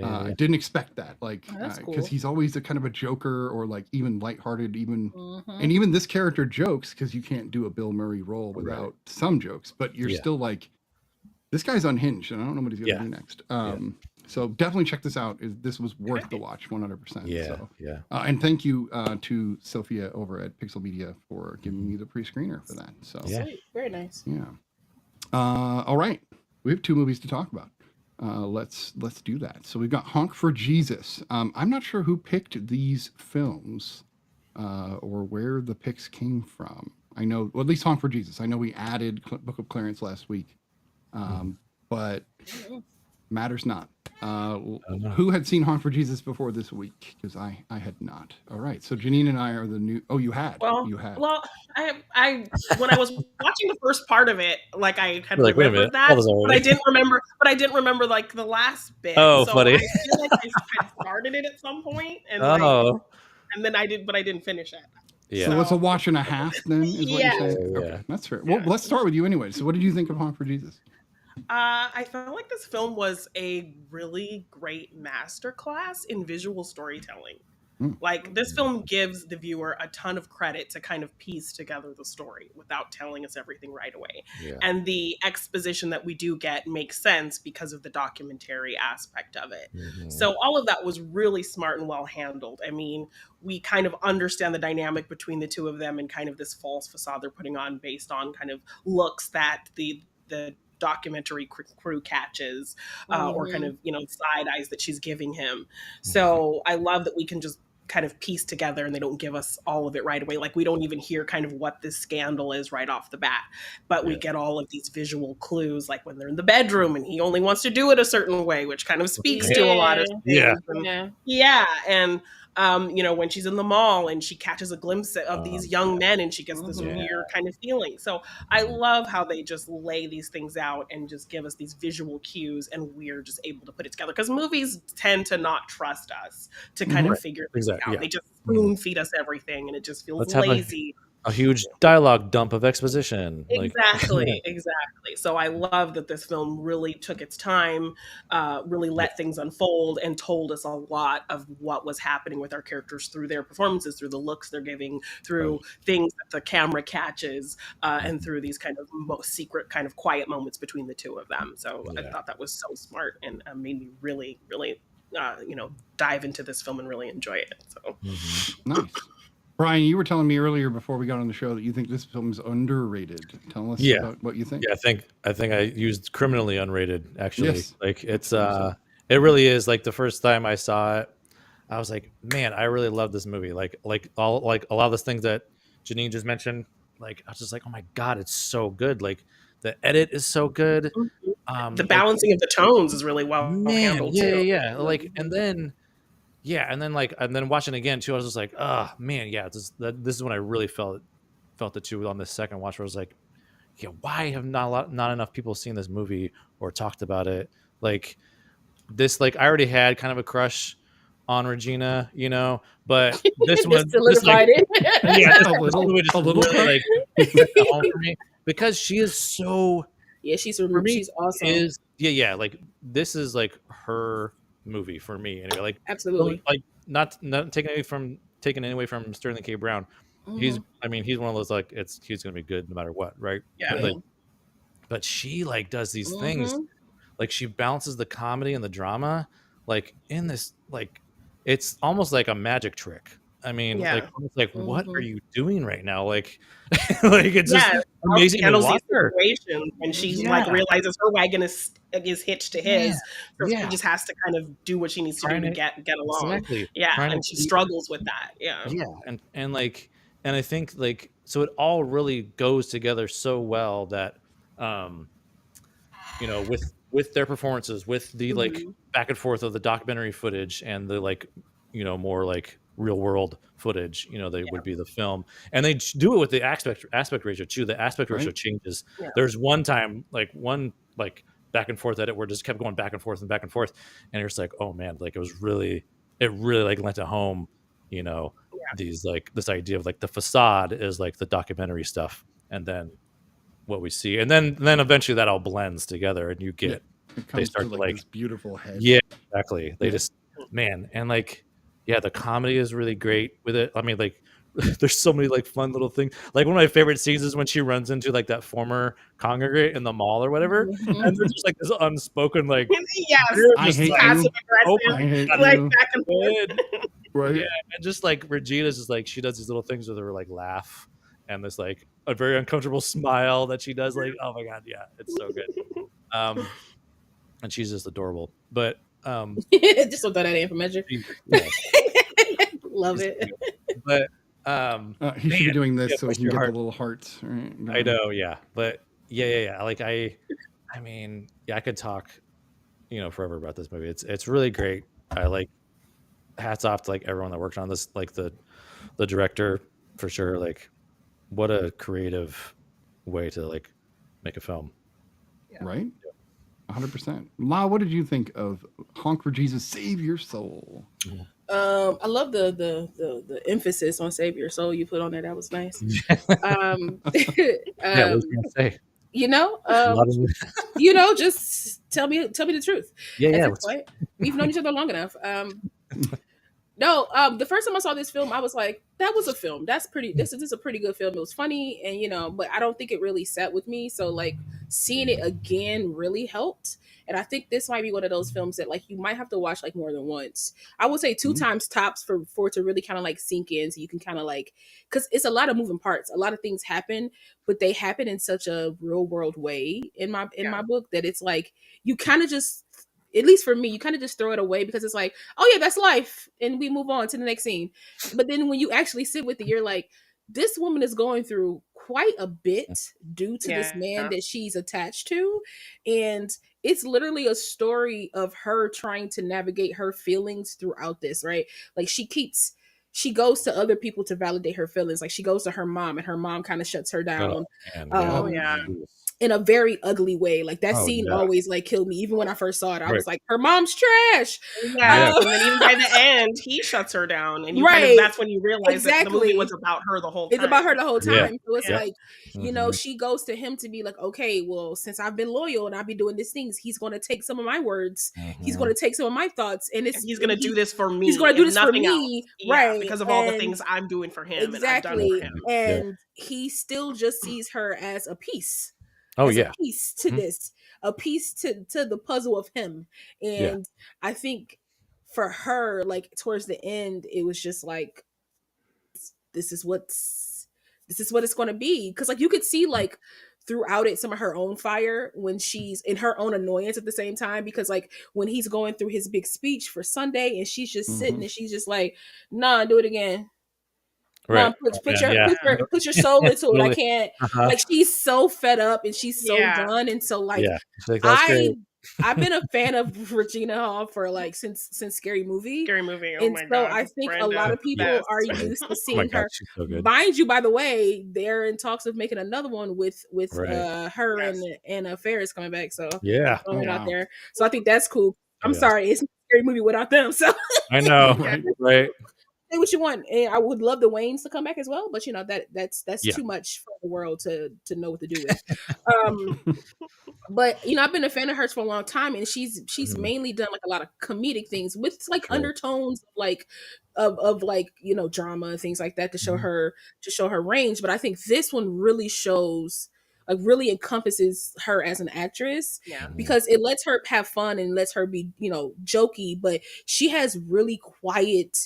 I didn't expect that, like, because he's always a kind of a joker or like even lighthearted, and even this character jokes because you can't do a Bill Murray role without some jokes, but you're still like, this guy's unhinged, and I don't know what he's gonna do next. So definitely check this out. This was worth the watch, 100%. Yeah, so, yeah. And thank you to Sophia over at Pixel Media for giving me the pre-screener for that. So Sweet. Very nice. yeah. All right, we have 2 movies to talk about. Let's do that. So we've got Honk for Jesus. I'm not sure who picked these films or where the picks came from. I know, well, at least Honk for Jesus. I know we added Book of Clarence last week, but matters not. Who had seen Honk for Jesus before this week? Because I had not. All right. So Janine and I are the new. Oh, you had. You had. Well, I when I was watching the first part of it, like I had Like, wait a remembered minute, that, all this but already. I didn't remember like the last bit. Oh, so funny. I feel like I started it at some point, and and then I didn't finish it. Yeah. So it's a watch and a half then, is what you're saying? Yeah. Okay, that's fair. Well, let's start with you anyway. So what did you think of Honk for Jesus? I felt like this film was a really great masterclass in visual storytelling. Like, this film gives the viewer a ton of credit to kind of piece together the story without telling us everything right away. Yeah. And the exposition that we do get makes sense because of the documentary aspect of it. So all of that was really smart and well handled. I mean, we kind of understand the dynamic between the two of them and kind of this false facade they're putting on based on kind of looks that the documentary crew catches or kind of, side eyes that she's giving him. So I love that we can just kind of piece together, and they don't give us all of it right away. Like we don't even hear kind of what this scandal is right off the bat, but we get all of these visual clues, like when they're in the bedroom and he only wants to do it a certain way, which kind of speaks to a lot of things. And when she's in the mall and she catches a glimpse of these young men and she gets this weird kind of feeling. So I love how they just lay these things out and just give us these visual cues, and we're just able to put it together, because movies tend to not trust us to kind of figure things out. They just spoon feed us everything, and it just feels lazy. A huge dialogue dump of exposition. Exactly. So I love that this film really took its time, really let things unfold, and told us a lot of what was happening with our characters through their performances, through the looks they're giving, through things that the camera catches, and through these kind of most secret, kind of quiet moments between the two of them. So I thought that was so smart, and made me really, really, dive into this film and really enjoy it. So nice. Brian, you were telling me earlier before we got on the show that you think this film is underrated. Tell us about what you think. Yeah, I think I used criminally unrated, actually. Yes. Like it's it really is. Like the first time I saw it, I was like, man, I really love this movie. Like a lot of the things that Janine just mentioned, like I was just like, oh my God, it's so good. Like the edit is so good. The balancing of the tones is really well handled too. Yeah. Like and then watching again too, I was just like, oh man, this is when I really felt it too on the second watch, where I was like, yeah, why have not enough people seen this movie or talked about it? Like this, like I already had kind of a crush on Regina, but this one solidified it. Yeah, a little like hit home for me, because she is so. Yeah, she's awesome. Like this is like her movie for me anyway. Like absolutely, like not taking away from Sterling K. Brown. He's one of those, like he's gonna be good no matter what, right? Yeah. But she like does these things, like she balances the comedy and the drama, like in this, like it's almost like a magic trick. I mean, like what are you doing right now? Like, like it's just amazing to watch her. When she like realizes her wagon is hitched to his, so she just has to kind of do what she needs to do to get along. Exactly. Yeah, and she struggles with that. Yeah. And I think like so it all really goes together so well that, with their performances, with the like back and forth of the documentary footage and the like, more like real world footage, they would be the film, and they do it with the aspect ratio too. The aspect ratio changes. There's one time like back and forth edit where it just kept going back and forth, and you're just like, oh man, like it really like lent it home, these like this idea of like the facade is like the documentary stuff, and then what we see, and then eventually that all blends together, and you get they start to like this beautiful head. Yeah, exactly. They just and like the comedy is really great with it. I mean, like there's so many like fun little things. Like one of my favorite scenes is when she runs into like that former congregate in the mall or whatever, and there's just like this unspoken like I hate passive you. aggressive, back and forth. Right. Yeah, and just like Regina's just like she does these little things with her like laugh and this like a very uncomfortable smile that she does, like, oh my God, it's so good. And she's just adorable. But just don't throw that in for measure. Love it. But he should be doing this so he can get the little hearts. Right? I know, but like I mean, I could talk, forever about this movie. It's really great. I like hats off to like everyone that worked on this, like the director for sure. Like, what a creative way to like make a film. Right. 100%. Ma, what did you think of Honk for Jesus, Save Your Soul? I love the emphasis on Save Your Soul you put on there. That was nice. What was I gonna say? Just tell me the truth. We've known each other long enough. No, the first time I saw this film, I was like, that was a film. This is a pretty good film. It was funny, and but I don't think it really sat with me. So like seeing it again really helped. And I think this might be one of those films that like you might have to watch like more than once. I would say 2 times tops for it to really kind of like sink in, so you can kind of like, because it's a lot of moving parts. A lot of things happen, but they happen in such a real world way in my book that it's like you kind of just at least for me, you kind of just throw it away because it's like, oh yeah, that's life, and we move on to the next scene. But then when you actually sit with it, you're like, this woman is going through quite a bit due to this man that she's attached to, and it's literally a story of her trying to navigate her feelings throughout this, right? Like she goes to other people to validate her feelings. Like she goes to her mom, and her mom kind of shuts her down. In a very ugly way. Like that scene always like killed me. Even when I first saw it, I was like, her mom's trash. And then even by the end, he shuts her down, and you kind of, that's when you realize that the movie was about her the whole time. It's about her the whole time. So it's like, you know, she goes to him to be like, okay, well, since I've been loyal and I've been doing these things, he's going to take some of my words. He's going to take some of my thoughts, and he's going to do this for me. He's going to do this for me, right? Because of all the things I'm doing for him. Exactly. And I've done for him. And he still just sees her as a piece. Oh a piece to this, a piece to the puzzle of him. And I think for her, like towards the end, it was just like, this is what it's going to be. Because like you could see like throughout it some of her own fire when she's in her own annoyance at the same time, because like when he's going through his big speech for Sunday and she's just sitting and she's just like, nah, do it again. Right. Put your soul into it. I can't. Like she's so fed up and she's so done, and so like I've been a fan of Regina Hall for like since Scary Movie. Oh and my so God. I think a lot of people are used to seeing her. So mind you, by the way, they're in talks of making another one with her and Ferris coming back. So out there. So I think that's cool. I'm sorry, it's a Scary Movie without them. So I know, right? Say what you want, and I would love the Waynes to come back as well, but you know that's too much for the world to know what to do with. But you know, I've been a fan of hers for a long time, and she's mainly done like a lot of comedic things with like undertones of like, you know, drama and things like that to show her range. But I think this one really shows, like really encompasses her as an actress, because it lets her have fun and lets her be, you know, jokey, but she has really quiet,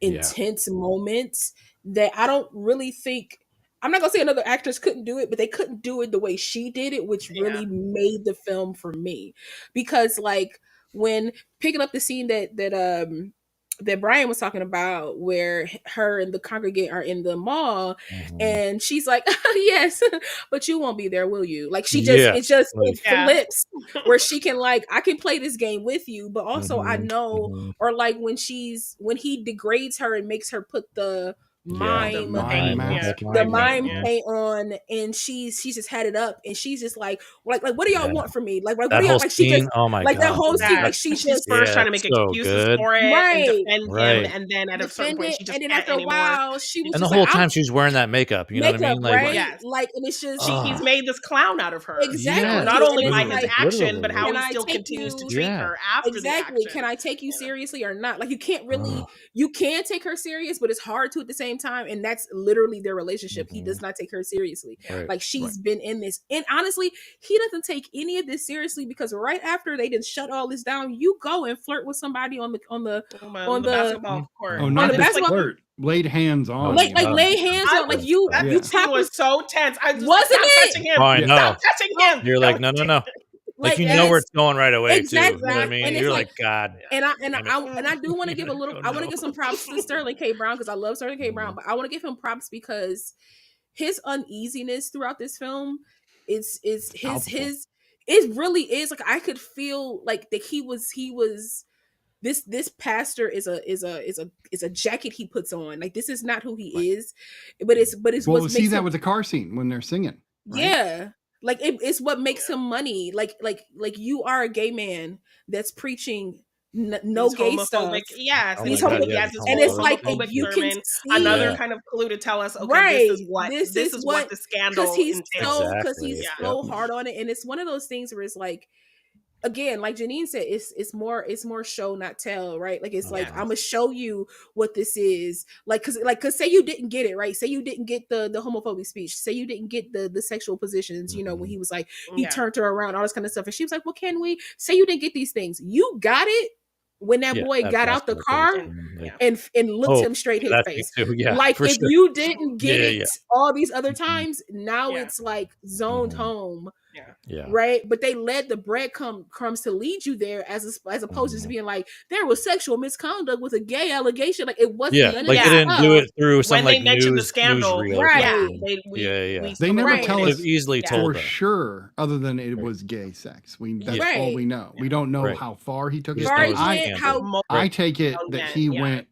intense moments that I don't really think, I'm not gonna say another actress couldn't do it, but they couldn't do it the way she did it, which really made the film for me. Because like when picking up the scene that Brian was talking about, where her and the congregant are in the mall, and she's like, yes, but you won't be there, will you? Like she just, it flips where she can like, I can play this game with you, but also I know, or like when he degrades her and makes her put the mime paint on, and she's just had it up, and she's just like what do y'all want from me? Like what do y'all, like she just, oh my like God, that whole scene, like she's just first trying to make excuses for it, and defend him, and then at a certain point she just and then after a while she was, and the whole time she's wearing that makeup, you know what I mean? Like, right? Like, and it's just he's made this clown out of her, exactly. Not only by his action, but how he still continues to treat her after the action. Can I take you seriously or not? Like you can't really, you can take her serious, but it's hard to at the same time, and that's literally their relationship. He does not take her seriously. Like she's been in this, and honestly, he doesn't take any of this seriously, because right after they didn't shut all this down, you go and flirt with somebody on the basketball court. Oh, not just flirt. Laid hands on. Lay hands on. Like you. That scene was so tense. I just wasn't it? touching him. Oh, I know. Stop touching him. You're like, no. Like you know where it's going right away too. You know what I mean? And you're like, God. And I do want to give a little. I want to give some props to Sterling K. Brown, because I love Sterling K. Brown, but I want to give him props because his uneasiness throughout this film is it really is, like I could feel like that he was this pastor is a jacket he puts on. Like this is not who he is, but it's well, we'll see that with the car scene when they're singing. Right? Yeah. Like it's what makes him money. Like you are a gay man that's preaching no gay stuff. Yes, he's homophobic, and it's like you can see another kind of clue to tell us, okay, this is what the scandal because he's so hard on it, and it's one of those things where it's like, again, like Janine said, it's more show not tell, right? Like it's like I'm gonna show you what this is, like because say you didn't get it, right? Say you didn't get the homophobic speech, say you didn't get the sexual positions, you know, when he was like he turned her around, all this kind of stuff, and she was like, well, can we say you didn't get these things? You got it. when that Yeah, boy got that's out the what it car is. And Like, and looked oh, him straight in his that thing face. too. Yeah, Like for if sure. you didn't get Yeah, it all these other Mhm. times, now Yeah. it's like zoned Mhm. home. Yeah. Right, but they led the breadcrumbs to lead you there, as opposed to just Mhm. being like there was sexual misconduct with a gay allegation. Like it wasn't Yeah, none like of they that didn't do stuff. it through some when they like mentioned the news scandal, reel or Right. yeah, something. we Yeah. They never Right. tell Could us have easily Yeah. told for us. sure, other than it was gay sex. That's all Right. we know. We don't know Right. how far he took We it. just Far know as it's a went, scandal. how multiple I take it young that men, he yeah. went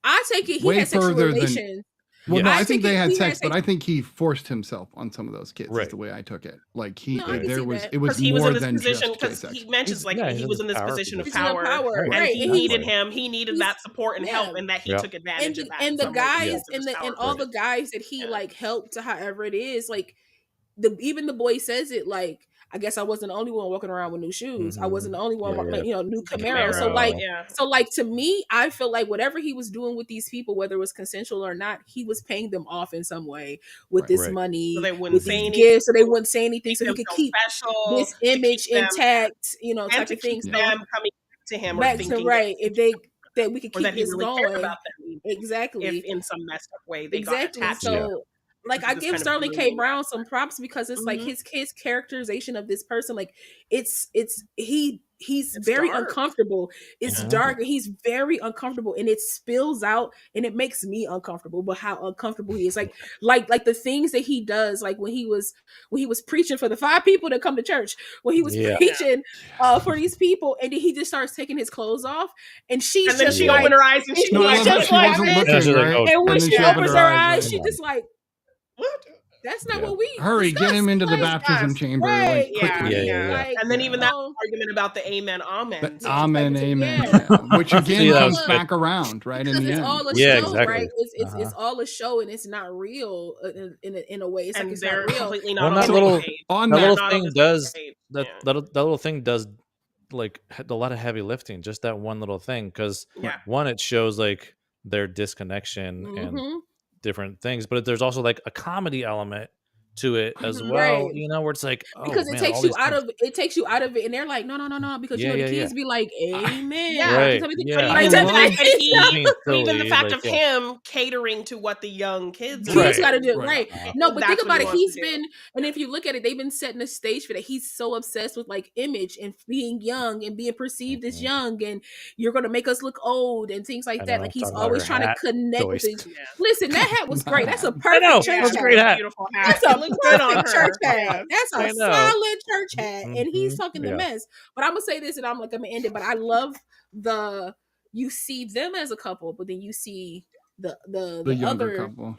I take it he way had sexual further than. relations. Well, Yes. no, I I think take they it had he had sex, but I think he forced himself on some of those kids. Is Right. the way I took it. Like No, I can there see was that. it was Because he was more in this than position, just gay because sex. he mentions like he's he in was this in this power position of position. Position of power, power, Right. and right? he And needed him. He needed he's- that support and help, and that he Yeah. took advantage of that. and in the some way guys because of his power and all the position. guys that he Yeah. like helped to however it is, like even the boy says it like, I guess I wasn't the only one walking around with new shoes. I wasn't the only one, new Camaro. So like to me, I feel like whatever he was doing with these people, whether it was consensual or not, he was paying them off in some way with this money, so they wouldn't with say these anything, gifts, so they wouldn't say anything, so he them could feel keep special, this to keep image them- intact, and type to of thing. keep So them coming to him or back to thinking right, if they that we could or keep that he this really cared going. about them, Exactly. if in some messed up way they Exactly. got attached. So like I this give kind of Sterling K. brooding. Brown some props because it's like his characterization of this person, like he's It's very dark. uncomfortable. It's dark and he's very uncomfortable, and it spills out and it makes me uncomfortable, but how uncomfortable he is. Like the things that he does, like when he was preaching for the 5 people that come to church, when he was preaching for these people, and then he just starts taking his clothes off, and she's then just she like, opened her eyes and she was just like this. And when she opens her eyes, she just like, what? That's not what we hurry, discussed. get him into the baptism chamber, right, like quickly. Like, and then even that argument about the amen, amen, which again comes back around, right? In the it's end, all a show, exactly. right? It's all a show, and it's not real in a way. It's and like it's they're not real. completely Well, not that little thing does that little thing does like a lot of heavy lifting. Just that one little thing, because one, it shows like their disconnection and different things, but there's also like a comedy element to it as well, where it's like, oh, because man, it takes you out of it, and they're like, no, because the kids be like, amen. Right. Silly, even the fact like, of him catering to what the young kids got to do, right? No, but that's think about it. He's He's been, and if you look at it, they've been setting the stage for that. He's so obsessed with like image and being young and being perceived as young, and you're gonna make us look old and things like that. Like he's always trying to connect with it. Listen, that hat was great. That's a perfect church hat. Great hat. Beautiful hat. That's a perfect church hat. That's I a know. solid church hat, and he's talking the mess. But I'm gonna say this, and I'm gonna end it. But I love you see them as a couple, but then you see the other couple,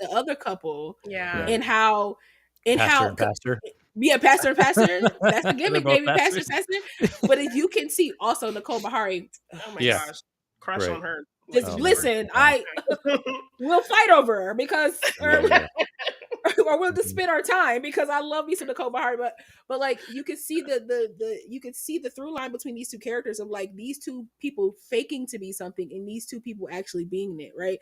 and how pastor. Pastor and pastor. That's the gimmick, baby. Pastor. But if you can see also Nicole Bahari, oh my gosh, crush on her. Listen, we'll fight over her because. Or we'll just spend our time because I love me some Nicole Bahari, but like you can see the through line between these two characters of like these two people faking to be something and these two people actually being it, right?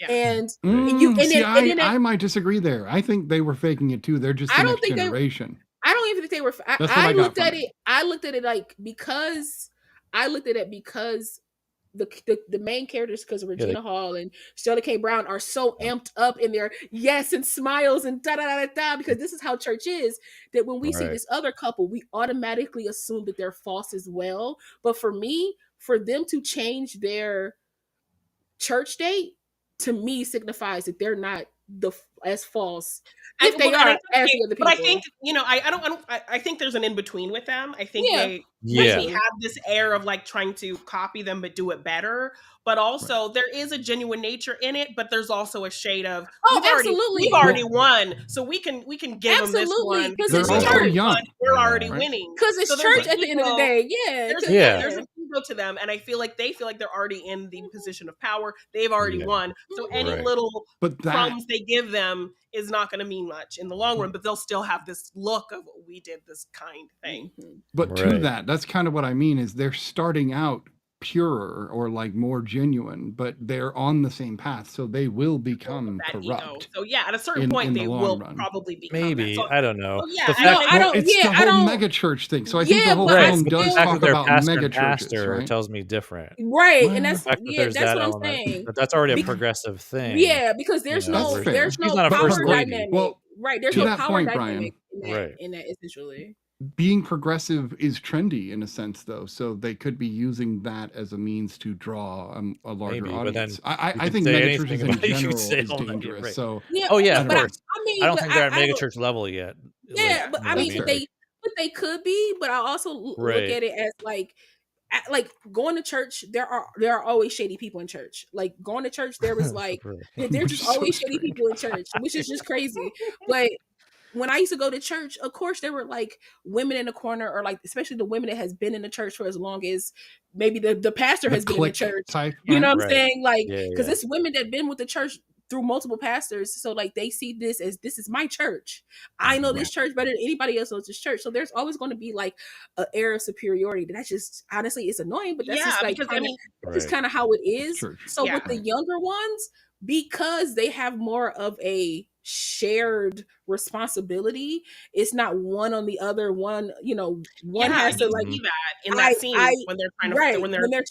And I might disagree there. I think they were faking it too. They're just the next generation. I don't even think they were. I looked at it. I looked at it like because the main characters, because Regina Hall and Sterling K. Brown are so amped up in their yes and smiles and da da da da, because this is how church is, that when we see this other couple, we automatically assume that they're false as well. But for me, for them to change their church date, to me signifies that they're not as false if they are as the other people. But I think I think there's an in between with them. I think they have this air of like trying to copy them but do it better. But also there is a genuine nature in it. But there's also a shade of we've already won, so we can give them this one because it's church. We're already winning because it's church at the end of the day. There's an ego to them, and I feel like they feel like they're already in the position of power. They've already won, so any little crumbs they give them is not going to mean much in the long run, but they'll still have this look of we did this kind thing. But to that's kind of what I mean is they're starting out purer or like more genuine, but they're on the same path, so they will become that ego. corrupt. So yeah, at a certain in point, the they long will run. probably become Maybe that. So, I don't know. yeah, The I fact, I Well, don't. it's Yeah, the I whole don't. mega church thing. So I think Yeah, the whole but I film but the does fact talk that they're about pastor mega and churches, pastor right? tells me different. Right, and Well, The that's fact that yeah, there's that's that what I'm element, saying. but that's already a Be- progressive thing. Yeah, because you there's know, That's no fair. there's she's no not a power first lady. dynamic. Well, Right, there's to no that power point, dynamic Brian, Right. in that essentially. being progressive is trendy in a sense, though. So they could be using that as a means to draw a larger Maybe, but then audience. you I could think say mega anything churches in about you general could say is all night, dangerous. right. So Yeah, Oh yeah, I of don't know. course. I mean, I don't but think they're at I mega don't. church level yet. Yeah, Like, but you I know what I mean, That's mean? fair. but they could be. But I also look Right. at it as like going to church. There are always shady people in church. Like going to church, there was like Right. there's Which just is so always shady strange. people in church, which is just crazy. But when I used to go to church, of course there were like women in the corner, or like especially the women that has been in the church for as long as maybe the pastor The has been in the clique church. type, You know right? what I'm Right. saying? Like, Yeah, because yeah. it's women that been with the church through multiple pastors, so like they see this as this is my church. I know this church better than anybody else knows this church. So there's always going to be like an air of superiority. That's just honestly, it's annoying, but that's yeah, just like because I kinda, mean, that's just Right. kind of how it is. Church. So Yeah. with the younger ones, because they have more of a shared responsibility, it's not one on the other. One, one yeah, has to you like see that in that scene when they're trying to right when they're when they're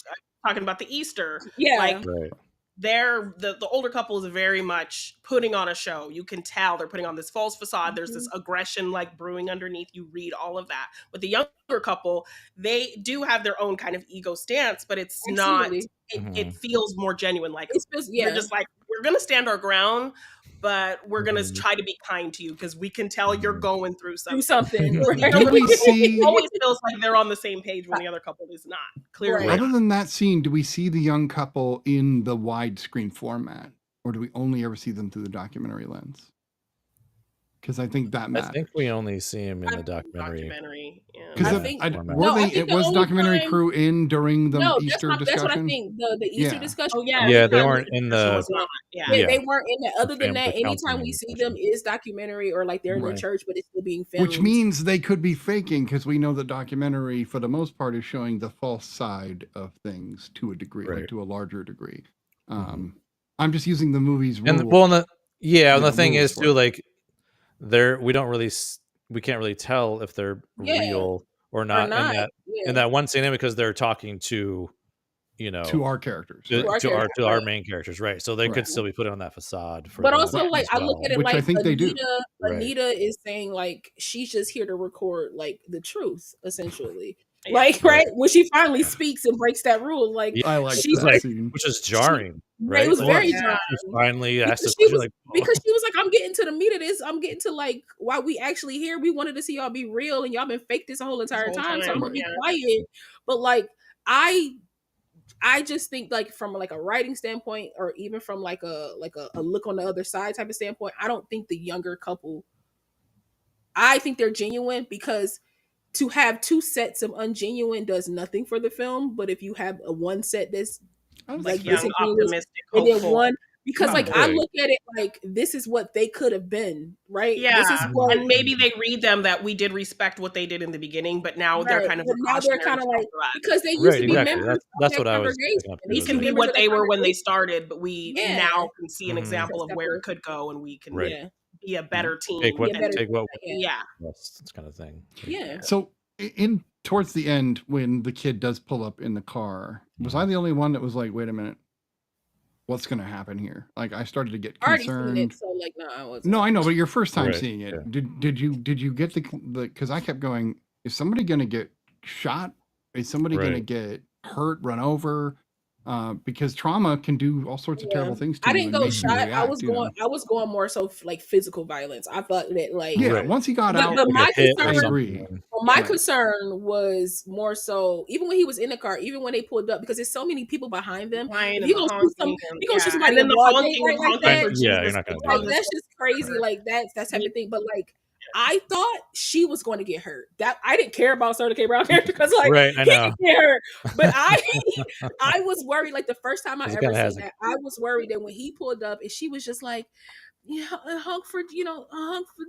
talking about the Easter. yeah. Like Right. they're the older couple is very much putting on a show. You can tell they're putting on this false facade. There's this aggression like brewing underneath. You read all of that. With the younger couple, they do have their own kind of ego stance, but it's Absolutely. not. It feels more genuine. Like It feels they're just like, we're gonna stand our ground, but we're gonna Mhm. try to be kind to you because we can tell you're going through do something. something. Do we see? It always feels like they're on the same page when the other couple is not. Clearly, Right. Other than that scene, do we see the young couple in the widescreen format, or do we only ever see them through the documentary lens? Because I think that I matters. think we only see him in the documentary. Yeah. Because I think- was the documentary only time- crew in during the No, Easter that's discussion? what I think. The Easter Yeah. discussion. Oh yeah, Yeah, they because weren't in discussion the- was not. Yeah. Yeah, they weren't in that. Other than The that, anytime counseling we see discussion. them is documentary or like they're in Right. the church, but it's still being filmed. Which means they could be faking, because we know the documentary, for the most part, is showing the false side of things to a degree, like Right. to a larger degree. Mhm. I'm just using the movie's rule. And the Yeah, thing rules is for too, it. like we can't really tell if they're Yeah. real or or not, not. in that one scene, because they're talking to to our characters. to, right? to our to right. our main characters, right? So they Right. could still be putting on that facade for But them also, Right. like, as I look at it Which I like think they do. Right. Anita is saying like she's just here to record like the truth, essentially. Yeah. Like, right when she finally speaks and breaks that rule, like Yeah. I like she's that like, scene. which is jarring, right? it was Like, very Yeah. jarring. she finally asked this Because she question, was, like, because she was like, I'm getting to the meat of this. I'm getting to like why we actually here. We wanted to see y'all be real, and y'all been fake this whole entire whole time. So I'm time, gonna be yeah. quiet. But like, I just think like from like a writing standpoint, or even from like a look on the other side type of standpoint, I don't think the younger couple. I think they're genuine, because to have two sets of ungenuine does nothing for the film. But if you have a one set that's Like this young, is optimistic, and then hopeful. one, because like I Right. look at it like this is what they could have been, right? Yeah, This is what, and maybe they read them that we did respect what they did in the beginning, but now they're right, kind of but now they're kind of like, because they used Right, to be exactly. members That's of what that I was congregation. picking up They too, these used is to can be be that- members what of that they were when they congregation. started, but we Yeah. now can see an Mhm. example of That's where it definitely- could go, and we can Right. Yeah, be a better team. take what Yeah, better- take what yeah, this kind of thing. yeah. So in towards the end, when the kid does pull up in the car, was I the only one that was like, wait a minute, what's going to happen here? Like, I started to get I already seen concerned. it, so like, no, I wasn't. No, I know, but your first time Right, seeing it, yeah. did you get the because I kept going, is somebody going to get shot? Is somebody going to Right. get hurt, run over? Because trauma can do all sorts of Yeah. terrible things to I you. didn't and go make you shot. I react, was you know? going. I was going more so like physical violence. I thought that like Yeah, Right. once he got But- out, but Like my a hit or I concern- agree. something. Well, my Right. concern was more so even when he was in the car, even when they pulled up, because there's so many people behind them. Crying If and you the gonna shoot honking some- and- you gonna shoot yeah. somebody And then in the broad honking, daylight like honking that? for Yeah, Jesus. you're not gonna do Like that. that's just crazy. Like that type of thing. But like I thought she was going to get hurt. That I didn't care about Sarah K. Brown character because like Right, I he know. could get hurt. But I was worried. Like the first time I It ever kinda seen has that, I was worried that when he pulled up and she was just like, Honk for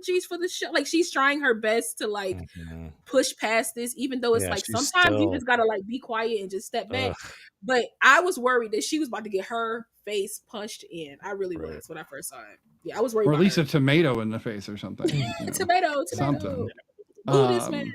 G's for the show. Like she's trying her best to like push past this, even though it's like sometimes you just gotta like be quiet and just step back. But I was worried that she was about to get her face punched in. I really was when I first saw it. Yeah, I was worried. Or at least a tomato in the face or something. Tomato. Something. Boo this man.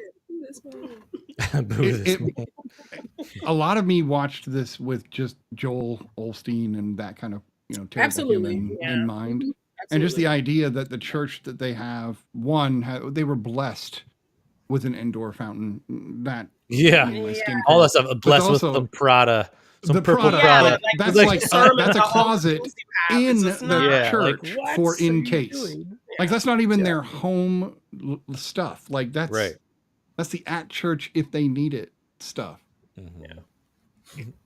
A lot of me watched this with just Joel Osteen and that kind of terrible human in mind. And just the idea that the church that they have, they were blessed with an indoor fountain. All that stuff. Blessed with some Prada. Some purple Prada. That's that's a closet in the church for in case. Like that's not even their home stuff. Like that's that's the at church if they need it stuff.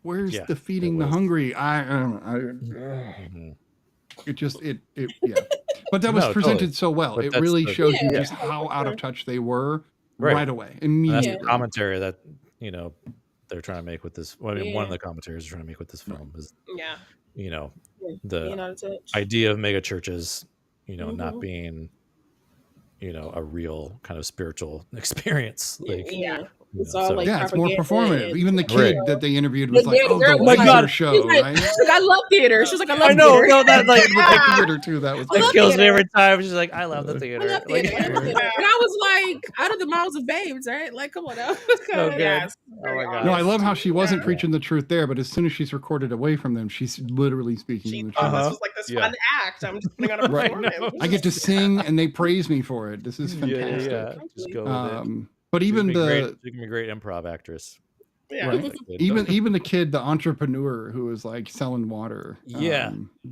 Where's the feeding the hungry? I don't know. But that was presented so well. It really shows you just how out of touch they were right away. Immediately. That's the commentary that they're trying to make with this. Well, I mean, one of the commentaries they're trying to make with this film is the idea of mega churches, not being a real kind of spiritual experience. Like it's all like it's more performative. Even the kid that they interviewed was like, "Oh, the leisure show." Right? She's like, "I love theater." She was like, "I love theater." No, that like theater too. That kills me every time. She's like, "I love the theater." I love theater. And I was like, out of the mouths of babes, right? Like, come on now. So good. Oh my god. No, I love how she wasn't preaching the truth there, but as soon as she's recorded away from them, she's literally speaking the truth. This was like this fun act. I'm just putting on a performance. I get to sing, and they praise me for it. This is fantastic. Yeah. Just go with it. But even you can be a great improv actress. Right? even the kid, the entrepreneur who was like selling water,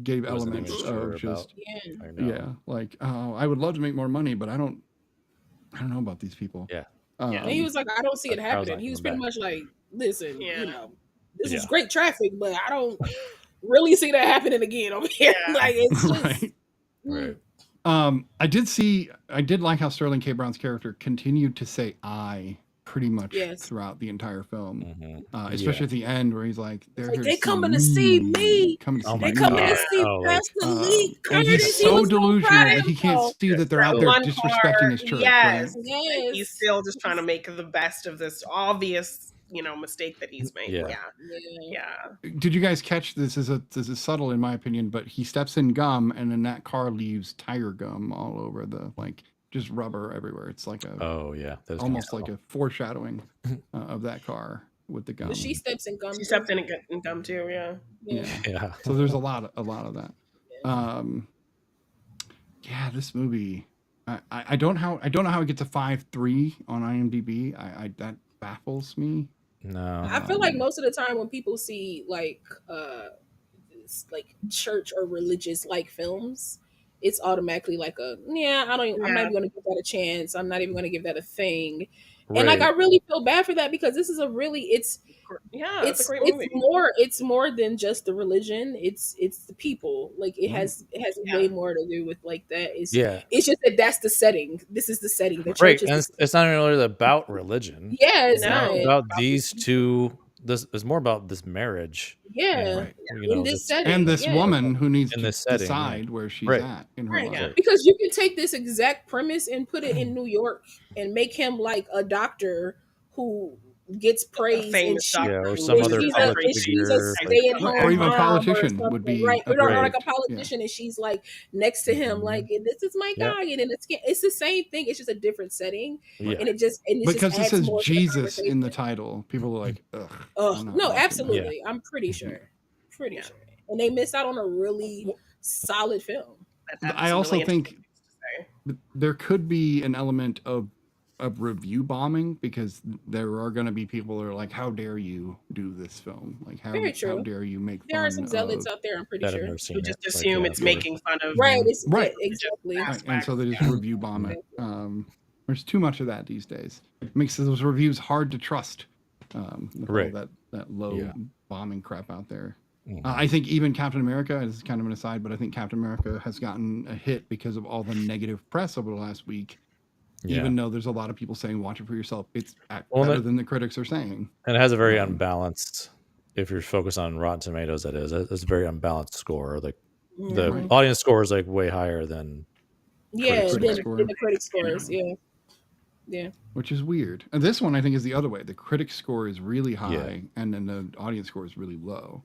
gave elements of just like, oh, I would love to make more money, but I don't know about these people. And he was like, I don't see it happening. He was pretty much like, listen, this is great traffic, but I don't really see that happening again over here. Like it's just right. I did like how Sterling K. Brown's character continued to say "I" pretty much throughout the entire film, especially at the end where he's like, "They coming to see me. They coming to see Pastor Lee." And he's so delusional that he can't see that they're out there disrespecting his church. Yes, he's still just trying to make the best of this obvious mistake that he's made. Did you guys catch this? This is subtle in my opinion, but he steps in gum and then that car leaves tire gum all over just rubber everywhere. It's like almost like a foreshadowing of that car with the gum. But she steps in gum. She stepped in gum too. Yeah. So there's a lot of that. This movie. I don't know how it gets a 5.3 on IMDb. That baffles me. No, I feel like most of the time when people see like church or religious like films, it's automatically like I'm not even going to give that a chance. I'm not even going to give that a thing. Right. And like I really feel bad for that because this is a great movie. It's more than just the religion. It's the people. Like it has way more to do with like that. It's just that's the setting. This is the setting. The church it's not really about religion. Yeah, it's not about these two. This is more about this marriage. In this setting, and this woman who needs to decide where she's at in her life. Because you can take this exact premise and put it in New York and make him like a doctor who gets praised or some other public figure, or even a politician would be right, or like a politician, and she's like next to him, like this is my guy, and then it's the same thing. It's just a different setting, and it because it says Jesus in the title, people are like, ugh. No, absolutely, I'm pretty sure, and they missed out on a really solid film. I also think there could be an element of review bombing because there are going to be people that are like, how dare you do this film? Like, how dare you make fun? There are some zealots out there, I'm pretty sure, who just assume it's making fun of. Right, exactly. And so they just review bomb it. There's too much of that these days. It makes those reviews hard to trust. That low bombing crap out there. I think even Captain America, this is kind of an aside, but I think Captain America has gotten a hit because of all the negative press over the last week. Even though there's a lot of people saying watch it for yourself, it's better than the critics are saying. And it has a very unbalanced, if you're focused on Rotten Tomatoes, that is, it's a very unbalanced score. Like the Mhm. audience score is like way higher than Yeah, critic then score. the critic scores. Yeah. Which is weird. And this one, I think, is the other way. The critic score is really high, Yeah. and then the audience score is really low.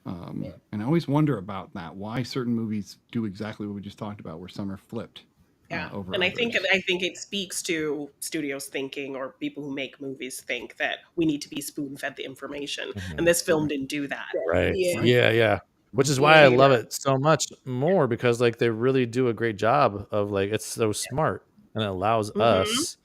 Yeah. And I always wonder about that. Why certain movies do exactly what we just talked about, where some are flipped. Yeah, Over and I others. think it speaks to studios thinking, or people who make movies think, that we need to be spoon fed the information, and this film didn't do that. Right. Yeah. Yeah. Which is why I love it so much more, because like they really do a great job of like, it's so smart, and it allows us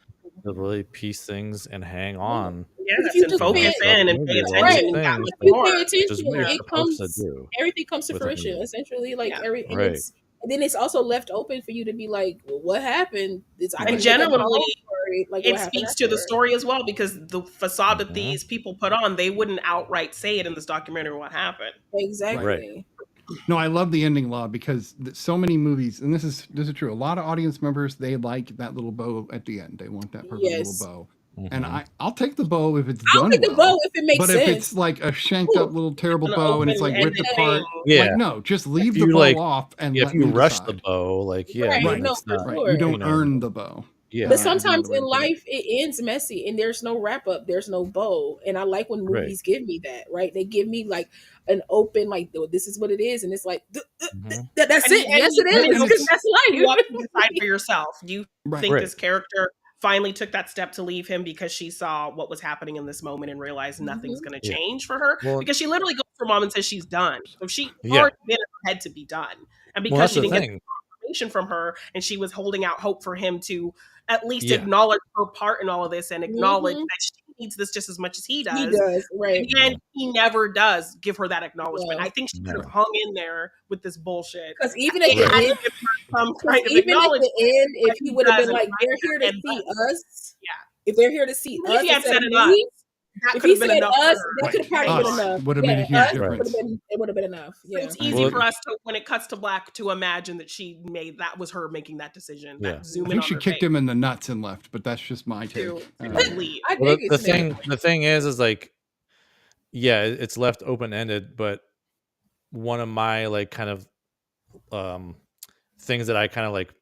to really piece things and hang on. Yes, you and just focus pay- in and pay Right. attention that Things, much You more. pay attention. is what you're It supposed comes. to do Everything comes to with a fruition. movie. Essentially, like Yeah. and Right. and then it's also left open for you to be like, well, what happened? And generally, like it speaks to the story as well, because the facade that these people put on, they wouldn't outright say it in this documentary what happened. Exactly. Right. No, I love the ending law, because so many movies, and this is true. A lot of audience members, they like that little bow at the end. They want that perfect Yes. little bow. And I'll take the bow if it's I'll done take the well. bow if it makes But sense. if it's like a shanked up little terrible An bow and it's like open-ended ripped apart, Yeah. like no, just leave If the you, bow like, off and if let you me rush decide. the bow, like Right, Right. no, it's for not, sure. You don't you know, earn the bow. Yeah. But That's another sometimes way to in put it. life it ends messy and there's no wrap up, there's no bow. And I like when Right. movies give me that, right? They give me like an open, like, this is what it is, and it's like that's And it. Yes, it you is. know, 'Cause that's you life. have to decide for yourself. Do you Right. think Right. this character finally took that step to leave him because she saw what was happening in this moment and realized nothing's going to Yeah. change for her? Well- Because she literally goes to her mom and says she's done. So she Yeah. already been in her head to be done. And Well, because that's she the didn't get thing. information from her, and she was holding out hope for him to at least Yeah. acknowledge her part in all of this and acknowledge Mhm. that she needs this just as much as he does. He does, right? And he never does give her that acknowledgement. No. I think she could No. have hung in there with this bullshit. Because even at It the had to end, give her some kind of even at acknowledgement. the end, if but he he would have been doesn't, like, right? they're here to And see us. Yeah. If they're here to see Even if us he had instead said of it us, me, that if could he have been said enough for us, her. that could have probably been Us enough. would have made a huge us difference. it would have been enough. Yeah. It's easy Well, for us to, when it cuts to black, to imagine that she made that was her making that decision. Yeah. That zoom I in think on she her kicked face him in the nuts and left, but that's just my take. to Uh, leave. I Well, dig the it. Snake. thing is like, yeah, it's left open ended, but one of my like kind of things that I kind of like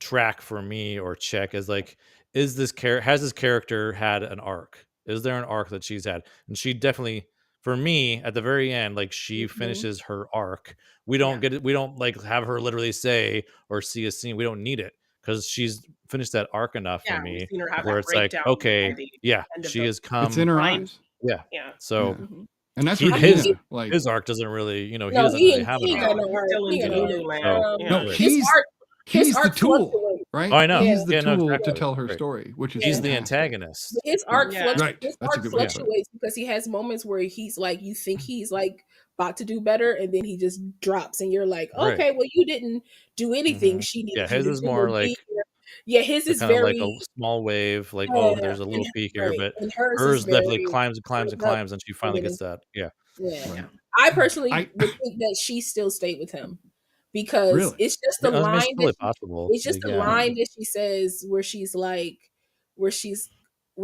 track for me or check is like, has this character had an arc? Is there an arc that she's had? And she definitely, for me, at the very end, like she finishes her arc. We don't get it. We don't like have her literally say or see a scene. We don't need it because she's finished that arc enough for Yeah, me we've seen her have where that it's like, breakdown okay, by the yeah, end of she the has come. it's in her Fine. eyes. Yeah. Yeah. So Mhm. And that's He- Regina. Like, his arc doesn't really, he No, doesn't he really have an ain't arc. got no arc. Still in He ain't got no Delulu arc. land. Oh, Yeah. no, Right. he's the arc tool, fluctuates. right? Oh, I know. He's the Yeah, no, tool exactly. to tell her Right. story, which is He's the fantastic. antagonist. His arc, Yeah. Right. his That's a arc good way to put it. fluctuates because he has moments where he's like, you think he's like about to do better, and then he just drops, and you're like, Right. okay, well, you didn't do anything. Mhm. She needed Yeah, his you to is do more or like be here. Yeah, his is kind of very like a small wave, like, yeah, oh, there's a little and- peak here, right, but and hers hers is definitely very climbs and climbs and built up, climbs, and she finally then gets that. Yeah. yeah. Right. I personally I- would think that she still stayed with him because Really? it's just the I mean, line it's totally that possible. it's just Like, the yeah. line that she says where she's like, where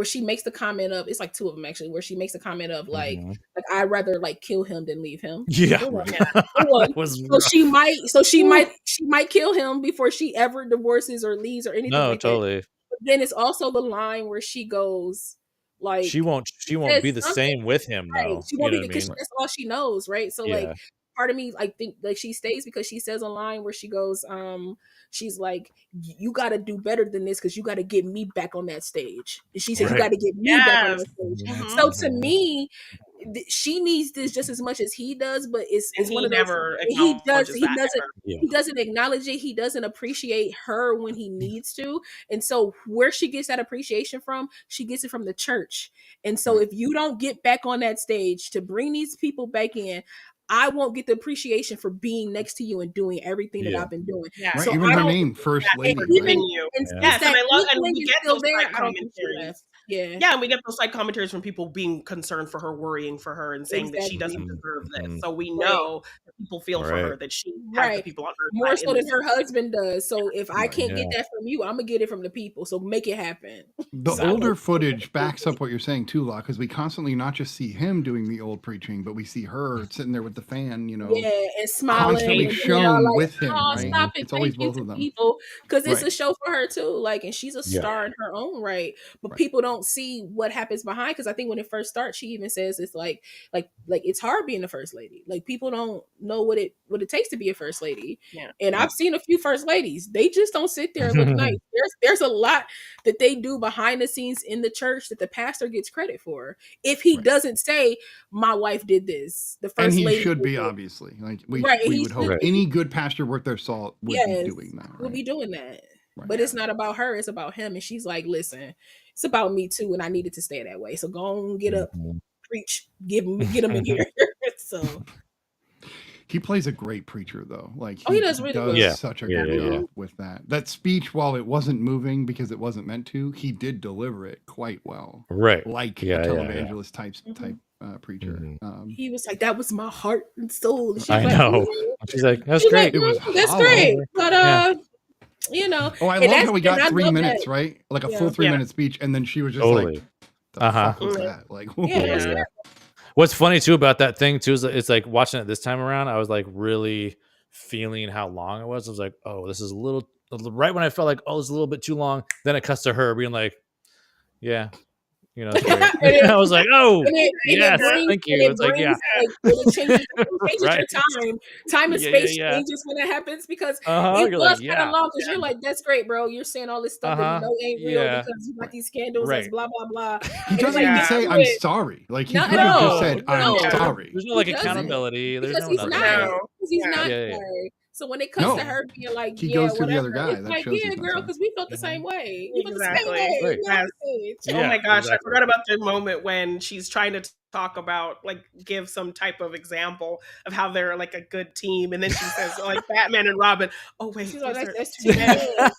she makes the comment of, it's like two of them actually, where she makes the comment of like Mhm. I'd rather like kill him than leave him. Yeah. For one. That For one. was So rough. she might kill him before she ever divorces or leaves or anything No, like that. totally. But then it's also the line where she goes like She won't says be the something, same with him right. though. She You won't know be what I because mean? that's all she knows, right? So Yeah. like part of me like think like she stays because she says a line where she goes, she's like, you gotta do better than this because you gotta get me back on that stage. And she said, you Right. gotta get me back on Yes. that stage. Mhm. So to me, she needs this just as much as he does, but it's And one he of those never he acknowledges that doesn't ever. Yeah. he doesn't acknowledge it. He doesn't appreciate her when he needs to. And so where she gets that appreciation from, she gets it from the church. And so if you don't get back on that stage to bring these people back in, I won't get the appreciation for being next to you and doing everything that Yeah. I've been doing. Yeah. Right. So Even I her don't name, First Yeah, Lady. for right? giving you. And Yeah. since Yes, and that I love, and inkling we is get still those there, side I don't think she commentaries. left. Yeah. Yeah, and we get those side commentaries from people being concerned for her, worrying for her, and saying that she doesn't Exactly. deserve this. Mhm. So we know that people feel for her, Right. that she has the Right. people on her More side so in than this. her husband does. So if I Right. can't Yeah. get that from you, I'm gonna get it from the people. So make it happen. The So- older footage backs up what you're saying too, Law, because we constantly not just see him doing the old preaching, but we see her sitting there with of the fan, you know, Yeah, and smiling constantly and shown like, with him, oh, right? stop it, It's always thank you both to of them. people, because it's Right. a show for her too. Like, and she's a Yeah. star in her own right, but Right. people don't see what happens behind. Because I think when it first starts, she even says it's like it's hard being a first lady. Like, people don't know what it takes to be a first lady. Yeah. And I've seen a few first ladies. They just don't sit there and look nice. There's a lot that they do behind the scenes in the church that the pastor gets credit for. If he Right. doesn't say, my wife did this, the first And he lady should did be, this. obviously. Like, we Right, and would he's hope Right. any good pastor worth their salt would be Yes, doing that, we'll right? be doing that. Right. But it's not about her, it's about him. And she's like, listen, it's about me too, and I needed to stay that way. So go on, get up, preach, get him in here. So He plays a great preacher, though. Like, he does really well. Yeah. such a Yeah, good yeah, job with that. That speech, while it wasn't moving because it wasn't meant to, he did deliver it quite well. Right. Like Yeah, a yeah, televangelist type preacher. He was like, that was my heart and soul. And she's I like, know. "Mhm." She's like, that's She's great. like, It was that's hollow. great. But Yeah. you know. Oh, I and love that's- how we and I got 3 love minutes, that. right? Like a Yeah. full 3-minute speech, and then she was just like, the fuck was that? Like, Yeah, what it was was that? What's funny too about that thing too is it's like watching it this time around, I was like really feeling how long it was. I was like, oh, this is a little right when I felt like, oh, it's a little bit too long. Then it cuts to her being like, yeah, you know, it's great. I was like, oh, yes, thank you. It's like, yeah, it changes Right. your time. Time and Yeah, space yeah. changes when it happens because Uh-huh. it You're was like, kind yeah. of long because you're like, that's great, bro. You're saying all this stuff that Uh-huh. you know ain't real Yeah. because you got these scandals Right. that's blah blah blah. He doesn't Yeah. even say, I'm sorry. Like, he No, could have just no, said, I'm no. sorry. There's no like He doesn't. accountability. There's Because no he's nothing. not. No. Because he's Yeah. not Yeah, yeah. sorry. So when it comes No. to her being like, He yeah, goes to the whatever, other guy. it's That like, shows yeah, he's not girl, sorry. because we felt the same way. You felt the same Exactly. way. Right. You know what I'm saying? Oh Yeah, my gosh, exactly. I forgot about the moment when she's trying to talk about, like, give some type of example of how they're like a good team, and then she says, like, Batman and Robin. Oh wait, She's like, those are that's too too many. bad.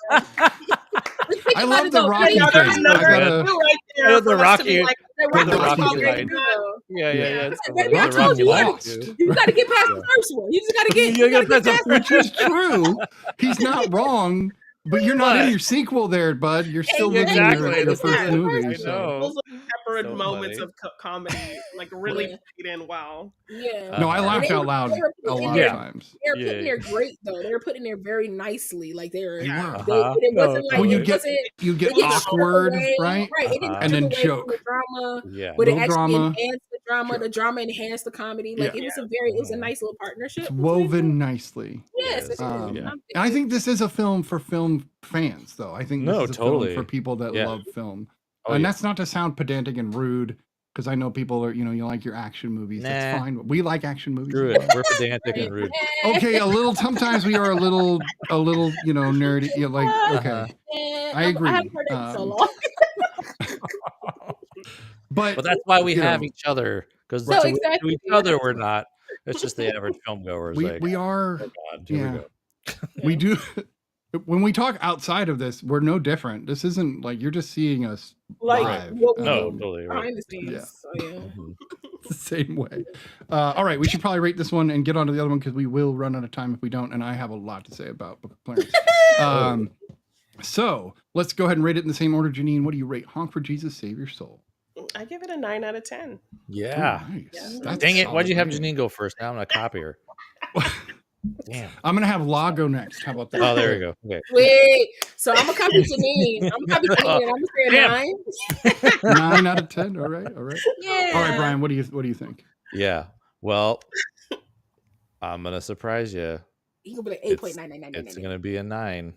I love the Rocky Yeah, thing. there's I another gotta, clue right there The for us to be Rocky- like, The The Rocky Rocky already thing. know. Yeah. It's so Baby, funny. I The told you, Rocky lost. too. you got to get past Yeah. the first one. You just got to get. You You got gotta to get get past. which is true. He's not wrong, but you're not in But- your sequel there, bud. You're still Yeah, living exactly. your This first is- movie. I So. know. those little peppered So moments funny. of comedy, like, really Yeah. played in well. Yeah. No, I laughed out loud They were a putting lot their- of times. They're Yeah. putting there great though. They were putting there very nicely. Like they were. They were. It wasn't like Well, it wasn't. you'd get it didn't strip awkward, away, right? Right. It didn't Uh-huh. And strip then away joke. from the drama, Yeah. but it Little actually drama, enhanced the drama. joke. The drama enhanced the comedy. Like Yeah. it was a nice little partnership. It's between woven them. nicely. Yes, it is. And I think this is a film for film fans, though. I think this No, is a totally. film for people that Yeah. love film. Oh, And yeah. that's not to sound pedantic and rude, because I know people are, you like your action movies. That's Nah. fine. We like action movies. Screw as it. well. We're pedantic and rude. Okay, a little. Sometimes we are a little, nerdy. Like, okay, I agree. haven't heard that in so Um, long. but But that's why we you have know. each other. Because So to exactly. each other, we're not. It's just the average film goer. Is like, we are. oh God, here yeah. we go. We do. When we talk outside of this, we're no different. This isn't like you're just seeing us Like live. what we No, do totally right. behind the scenes. Yeah. So, yeah. the same way. All right, we should probably rate this one and get on to the other one because we will run out of time if we don't. And I have a lot to say about Book of Clarence. So let's go ahead and rate it in the same order. Janine, what do you rate Honk for Jesus, Save Your Soul? I give it a 9 out of 10. Yeah. Oh, nice. Yeah. That's Dang it. solid Why'd you have rating. Janine go first? Now I'm going to copy her. Damn. I'm gonna have La go next. How about that? Oh, there we go. Okay. Wait, so I'm gonna copy Janine. I'm gonna copy Janine. And I'm gonna say a 9. 9 out of 10. All right. Yeah. All right, Brian. What do you think? Yeah. Well, I'm going to surprise you. You gonna be like It's 8.99999. going to be a 9.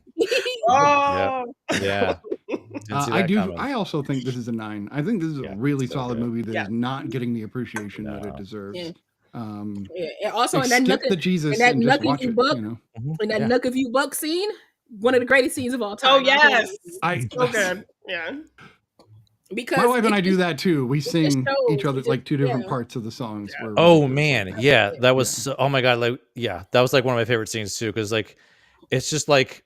Oh, Yeah. Didn't see I that do. coming. I also think this is a 9. I think this is Yeah, a really so solid good. movie that Yeah. is not getting the appreciation that it No. deserves. Yeah. Um, Yeah. And also in that skip nook, the Jesus in that and just Nucky watch it. book- Mhm. in that Yeah. Nook of You Buck scene, one of the greatest scenes of all time. oh yes. I So good. Yeah. Because my wife and I it- do that too. We sing shows, each other like 2 different yeah. parts of the songs. where we Oh do it. man, yeah, that was so, oh my god, like yeah, that was like one of my favorite scenes too, because like it's just like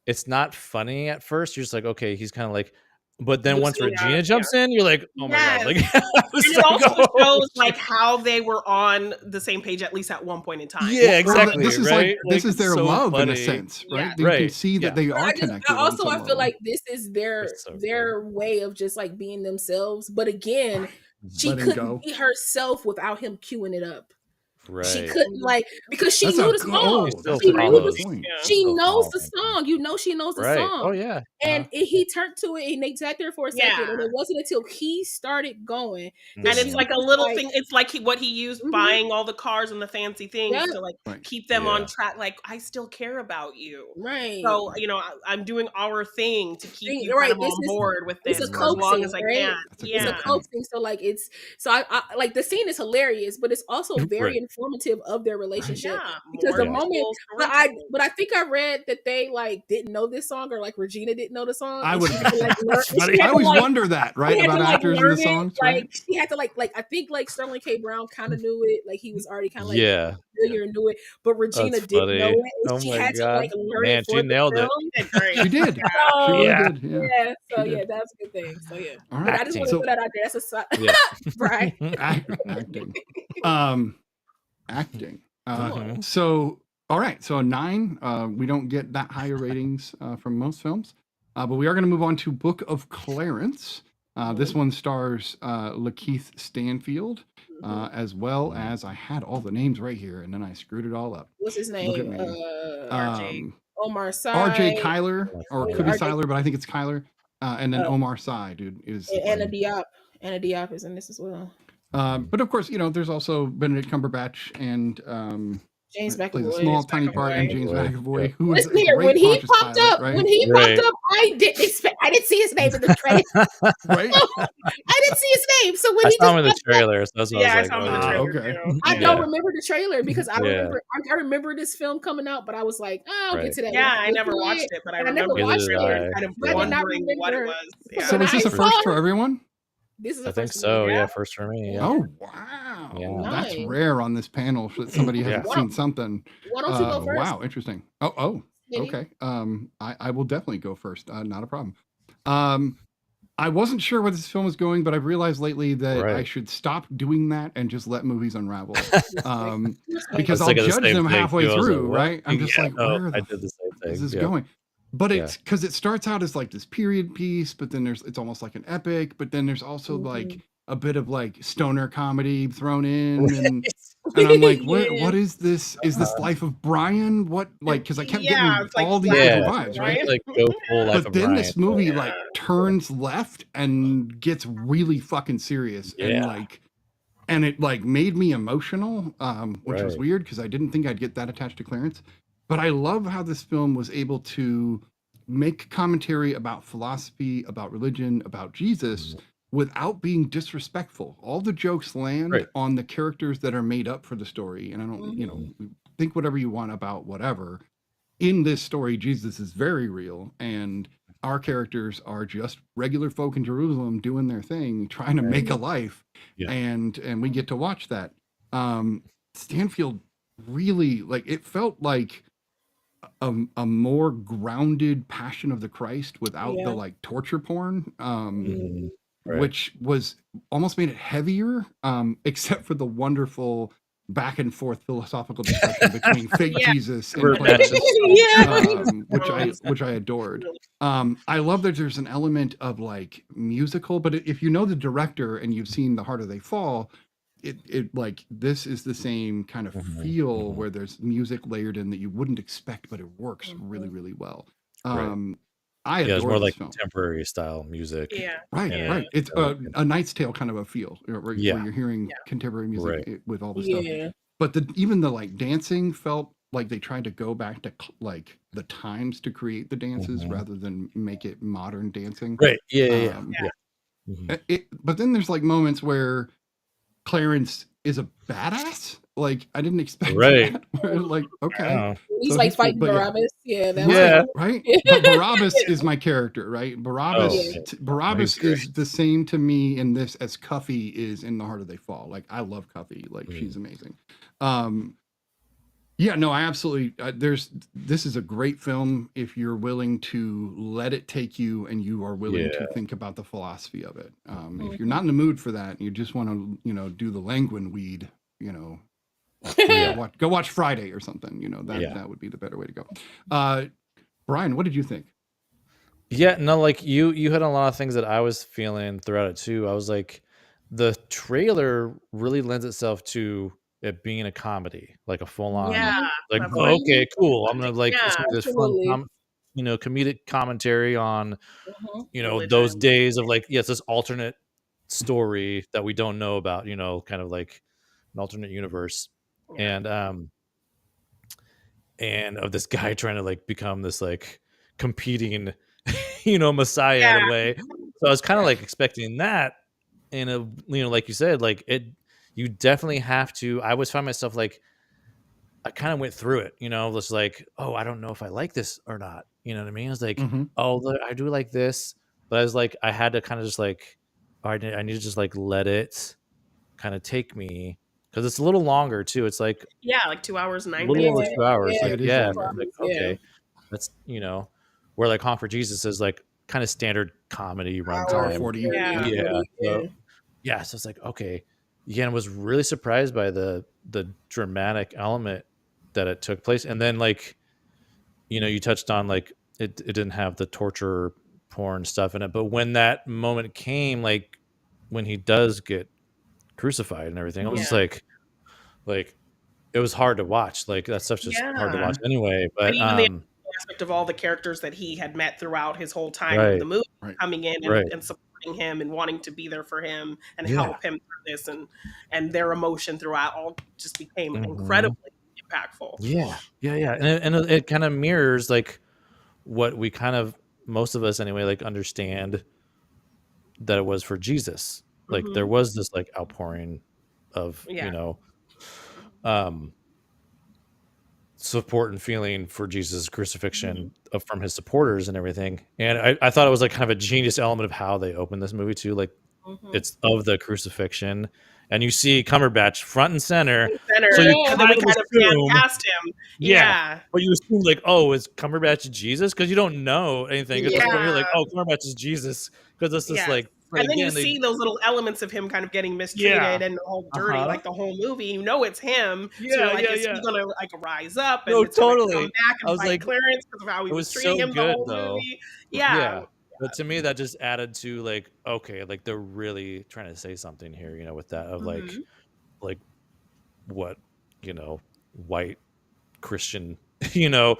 it's not funny at first. You're just like, okay, he's kind of like, but then once Loosening Regina up, jumps in, you're like, oh my god, like I was And it like, also oh, shows like how they were on the same page at least at one point in time. yeah, Well, exactly. this is right? like this is their so love in a funny. sense, right? Yeah. You Right, can see that yeah. they But are I just, connected. I also on some I feel level. like this is their It's so their way of just like being themselves. But again, she Letting couldn't go. be herself without him queuing it up. She Right. couldn't because she That's knew a the good- song. oh, She still She that's a knew good follows. point. Yeah. she Still knows the follows. song. You know she knows the Right. song. Oh yeah. And he turned to it and they sat there for a second. Yeah. And it wasn't until he started going that And she it's like a was little thing. It's like what he used Mhm. buying all the cars and the fancy things Yeah. to like Right. keep them Yeah. on track. Like, I still care about you. right. So, I'm doing our thing to keep you Right, kind of this on is- board with it's this a for as long coaxing, as I right? can. That's a It's good a point. coaxing. So I like the scene is hilarious, but it's also very Right. informative of their relationship. Yeah. Because more the Yeah. moment, visual but I think I read that they didn't know this song, or Regina didn't know the song. I and would. she had to, learn- That's and she funny. had I to, always like, wonder that, she right, had about to, actors and learn the it. songs, right? She had to I think Sterling K. Brown kind of knew it. He was already kind of Yeah. familiar and knew it, but Regina That's didn't know funny. it, and Oh she my had to God. learn Man, it she for the nailed it. film. You did great. She did. So, She really Yeah. did. Yeah. yeah, so She did. that's a good thing. So yeah, All but right. I just Acting. want to So put that out there. That's a side, Yeah. Brian. acting. Acting. Mhm. So all right. So a 9. We don't get that higher ratings from most films, but we are going to move on to Book of Clarence. This one stars Lakeith Stanfield, as well as I had all the names right here, and then I screwed it all up. What's his Look at name? me. Omar Sy. R.J. Kyler, or it could be R.J. Siler, but I think it's Kyler. And then Omar Sy, dude, is. And Anna Diop. Anna Diop is in this as well. But of course, there's also Benedict Cumberbatch and James plays a McAvoy. small, tiny part, and James McAvoy, who is Listen a here, great when he Pontius popped Pilate, up, right? Right. I didn't expect. I didn't see his name in the trailer. Right? I didn't see his name. So when I he saw him in the just popped up, trailer, so that's what Yeah, I I was saw him in like, the oh. trailer. okay. too. I Yeah. don't remember the trailer because I Yeah. remember this film coming out, but I was like, I'll Right. get to that. Yeah, when I get never to watched it, but I and I never remember the watched trailer it. and kind of I did not wondering what it remember. was. So When is this I a first saw for it- everyone? This is I a think first so. for me. Yeah, first for me. Yeah. Oh, wow. Yeah. That's Nice. rare on this panel that somebody hasn't Yeah. seen something. Why don't you go first? Wow, interesting. Oh, Maybe. okay. I will definitely go first. Not a problem. I wasn't sure where this film was going, but I've realized lately that I Right. should stop doing that and just let movies unravel. Because I I'll was thinking the judge same them thing, halfway too. I was like, through, what? right? I'm just Yeah, like, no, where I the did the same thing. is this Yeah. going? But Yeah. it's because it starts out as this period piece, but then it's almost like an epic, but then there's also a bit of stoner comedy thrown in, and I'm like, what is this? Is this Life of Brian? What because I kept Yeah, getting it's like all these Yeah. different vibes, right? Like go full Life But of then Brian. this movie Yeah. turns left and gets really fucking serious, Yeah. and it made me emotional, which was Right. weird because I didn't think I'd get that attached to Clarence. But I love how this film was able to make commentary about philosophy, about religion, about Jesus, without being disrespectful. All the jokes land Right. on the characters that are made up for the story. And I don't, think whatever you want about whatever. In this story, Jesus is very real, and our characters are just regular folk in Jerusalem doing their thing, trying to make a life. Yeah. And we get to watch that. Stanfield really it felt like a more grounded Passion of the Christ without the torture porn, Right. which was almost made it heavier, except for the wonderful back and forth philosophical discussion between fake Yeah. Jesus and Right. Clarence, Yeah. which I adored. I love that there's an element of musical, but if you know the director and you've seen The Harder They Fall, it this is the same kind of feel where there's music layered in that you wouldn't expect, but it works really, really well. Right. I adore It's more this like film. contemporary style music. Yeah. Right, Yeah. right. It's a Knight's Tale kind of a feel, where you're hearing contemporary music Right. with all the stuff. Yeah. But even the dancing felt like they tried to go back to the times to create the dances rather than make it modern dancing. Right. Yeah. But then there's moments where Clarence is a badass. I didn't expect Right. that. Where, okay. Oh. He's So he's cool, fighting but yeah. Barabbas. Yeah. That Yeah. Right? But Barabbas is my character, right? Barabbas Oh, Barabbas he's great. is the same to me in this as Cuffy is in The Harder They Fall. I love Cuffy. She's amazing. Yeah, no, I absolutely this is a great film if you're willing to let it take you and you are willing to think about the philosophy of it. If you're not in the mood for that and you just want to, do the languin weed, go watch Friday or something, that would be the better way to go. Brian, what did you think? Yeah, no, you hit on a lot of things that I was feeling throughout it too. I was like, the trailer really lends itself to it being a comedy, like a full on, Yeah, like, that's oh, what I okay, cool. I'm gonna like Yeah, it's gonna be this fun, absolutely. comedic commentary on those religion. days of like, yes, this alternate story that we don't know about, kind of like an alternate universe, Yeah. and of this guy trying to like become this like competing, messiah in Yeah. a way. So I was kind of like expecting that in a, like you said, like you definitely have to. I always find myself like, I kind of went through it, just like, oh, I don't know if I like this or not. You know what I mean? It's like, Mhm. oh, look, I do like this, but I was like, I had to kind of just like, all right, I need to just like let it kind of take me, because it's a little longer too. It's like Yeah, like 2 hours, a 9 little minutes. over 2 hours. Yeah, Like, It is yeah, longer. like, yeah. okay, that's where like Honk for Jesus is like kind of standard comedy Hour runtime. 40. Yeah. Yeah. Yeah. So it's like, okay. Again, I was really surprised by the dramatic element that it took place. And then like, you touched on like it didn't have the torture porn stuff in it. But when that moment came, like when he does get crucified and everything, I was just Yeah. like it was hard to watch. Like that stuff's just hard to Yeah. watch anyway. But And even the aspect of all the characters that he had met throughout his whole time in right, the movie, Right. coming in right. and supporting him and wanting to be there for him and Yeah. help him through this, and their emotion throughout all just became Mhm. incredibly impactful. Yeah. And it kind of mirrors like what we kind of, most of us anyway, like understand that it was for Jesus. Like there Mhm. was this like outpouring of, Yeah. support and feeling for Jesus' crucifixion from his supporters and everything. And I thought it was like kind of a genius element of how they opened this movie too. Like Mhm. it's of the crucifixion, and you see Cumberbatch front and center. Center, So you and then we kind of kind of pan assume, past him. yeah, Yeah. but you assume like, oh, is Cumberbatch Jesus? Because you don't know anything. It's just when you're Yeah. like, oh, Cumberbatch is Jesus, because it's just Yes. like, but And then you again, see those little elements of him kind of getting yeah, mistreated and all dirty, uh-huh, like the whole movie. You know it's him. So you're yeah, like, yeah, is he yeah. gonna like rise up No, and it's gonna come totally. back I and was fight like, Clarence because of how he it was was treating so him the good whole though. movie? Yeah. Yeah. But to me, that just added to like, okay, like they're really trying to say something here, with that of Mhm. like what, white Christian, you know,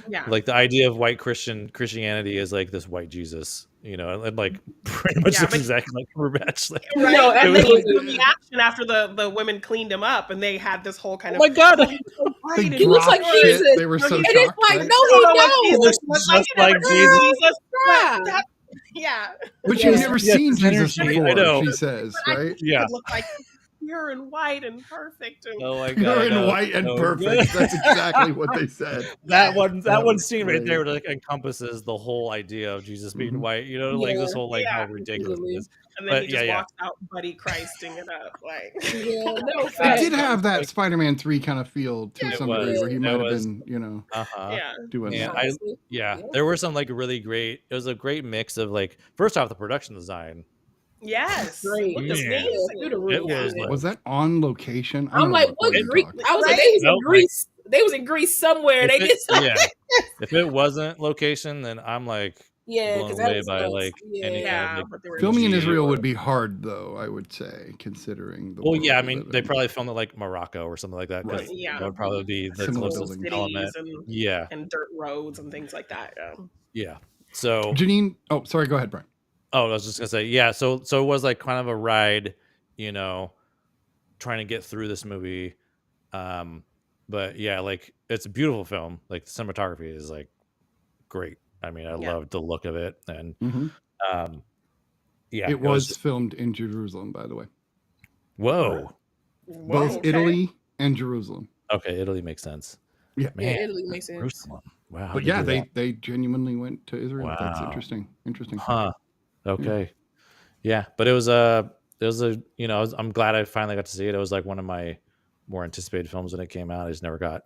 Yeah. like the idea of white Christianity is like this white Jesus, and like pretty much Yeah, looks but exactly like Cumberbatch. Like, right. No, it And then was you like, see the reaction after the women cleaned him up and they had this whole kind oh of, my God, oh, he's so They white and he looks like dropped pure. shit. Jesus. They were so And And it's shocked, like, right? no, I don't know what he Jesus don't. looks like. just You never like seen Jesus. Jesus, Yeah. but that, yeah. But Yeah. you've never Yes, seen his Jesus energy, I before, know. she says, But I right? think he Yeah. would look like pure and white and perfect. And Oh my God, Pure I and know. white and So perfect. good. That's exactly what they said. that one That was scene right great. there like encompasses the whole idea of Jesus being Mhm. white, like Yeah. this whole like how yeah. ridiculous it Easily. is. And then he But just yeah. walks out buddy Christing it up. Like Yeah. No It facts. did have that Like, Spider-Man 3 kind of feel to Yeah, it some degree was, where he it might have was, been, yeah. doing and that. Honestly. Yeah. there were some like really great, it was a great mix of like, first off, the production design, Yes. Great. Looked man, Yeah, through the amazing. roof. it was Yeah. like, Was that on location? I I'm don't like, know what before you Greece? talk. I was like, Right? they was in no, like, Greece. They was in Greece somewhere. if They it, did something. yeah, if it wasn't location, then I'm like Yeah, blown because that away was by nuts. like any Yeah. kind of Yeah, like but they were Filming in CG Israel or, would be hard, though, I would say, considering the well, world yeah, I we mean, live they in. probably filmed it like Morocco or something like that, because Right. yeah. that would probably be the Similar Coastal closest buildings. element. cities Yeah. and dirt roads and things like that. Yeah. Yeah. So, Janine, oh, sorry, go ahead, Brian. oh, I was just gonna say, yeah. So it was like kind of a ride, trying to get through this movie. But yeah, like it's a beautiful film. Like the cinematography is like great. I mean, I Yeah. loved the look of it, and Mhm. yeah, It was filmed in Jerusalem, by the way. whoa. Both Okay. Italy and Jerusalem. Okay, Italy makes sense. Yeah. Man, Yeah, Italy makes sense. Jerusalem. Wow. how But did you yeah, do that? they genuinely went to Israel. That's Wow. interesting. Huh. Okay. Yeah, but it was a I'm glad I finally got to see it. It was like one of my more anticipated films when it came out. I just never got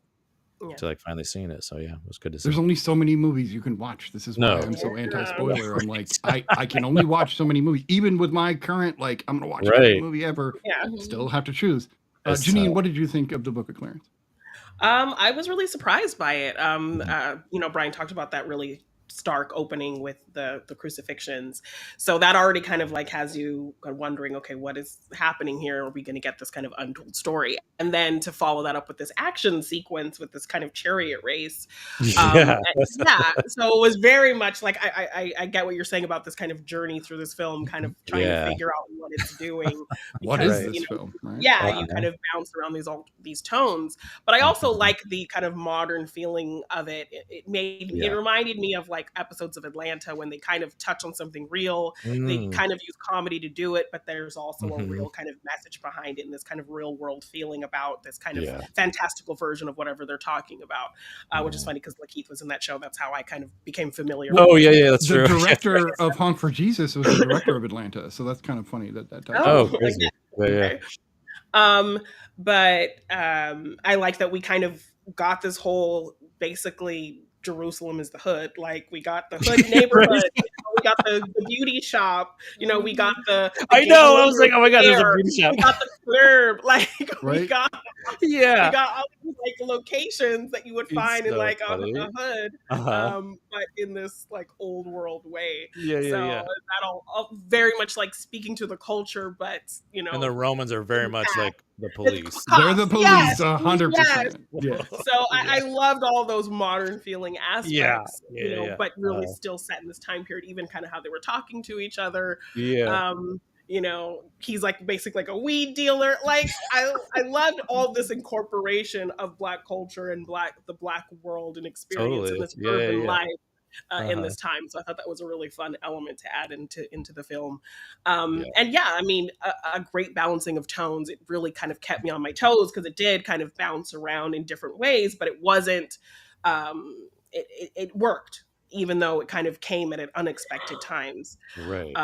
Yeah. to like finally seeing it. So yeah, it was good to see. There's only so many movies you can watch. This is why No. I'm so Yeah. anti-spoiler. I'm like, I can only watch so many movies. Even with my current, like, I'm going to watch every Right. movie ever. Yeah. Still have to choose. It's Janine, tough. what did you think of the Book of Clarence? I was really surprised by it. Brian talked about that really stark opening with the crucifixions. So that already kind of like has you wondering, okay, what is happening here? Are we going to get this kind of untold story? And then to follow that up with this action sequence with this kind of chariot race. Yeah. So it was very much like I get what you're saying about this kind of journey through this film, kind of trying to figure out what it's doing. What is this film? Right? Yeah, you kind of bounce around these tones, but I also like the kind of modern feeling of it. It reminded me of like episodes of Atlanta when they kind of touch on something real. They kind of use comedy to do it, but there's also a real kind of message behind it and this kind of real world feeling about this kind of fantastical version of whatever they're talking about, which is funny because Lakeith was in that show. That's how I kind of became familiar. Oh, yeah, that's true. The director of Honk for Jesus was the director of Atlanta, so that's kind of funny that. Crazy. Okay. But I like that we kind of got this whole basically Jerusalem is the hood. Like we got the hood neighborhood, we got the beauty shop, we got the I know. I was like, oh my God, there's a beauty shop. We got the club, like we got all these like locations that you would find in like a hood, but in this like old world way. That all very much like speaking to the culture, but and the Romans are very much like the police. They're the police, 100%. Yeah. So I loved all those modern feeling aspects, but really still set in this time period, even kind of how they were talking to each other. He's like basically like a weed dealer. Like I loved all this incorporation of Black culture and the Black world and experience in this urban life. In this time, so I thought that was a really fun element to add into the film. And I mean, a great balancing of tones. It really kind of kept me on my toes because it did kind of bounce around in different ways, but it wasn't. It worked, even though it kind of came at unexpected times. Right.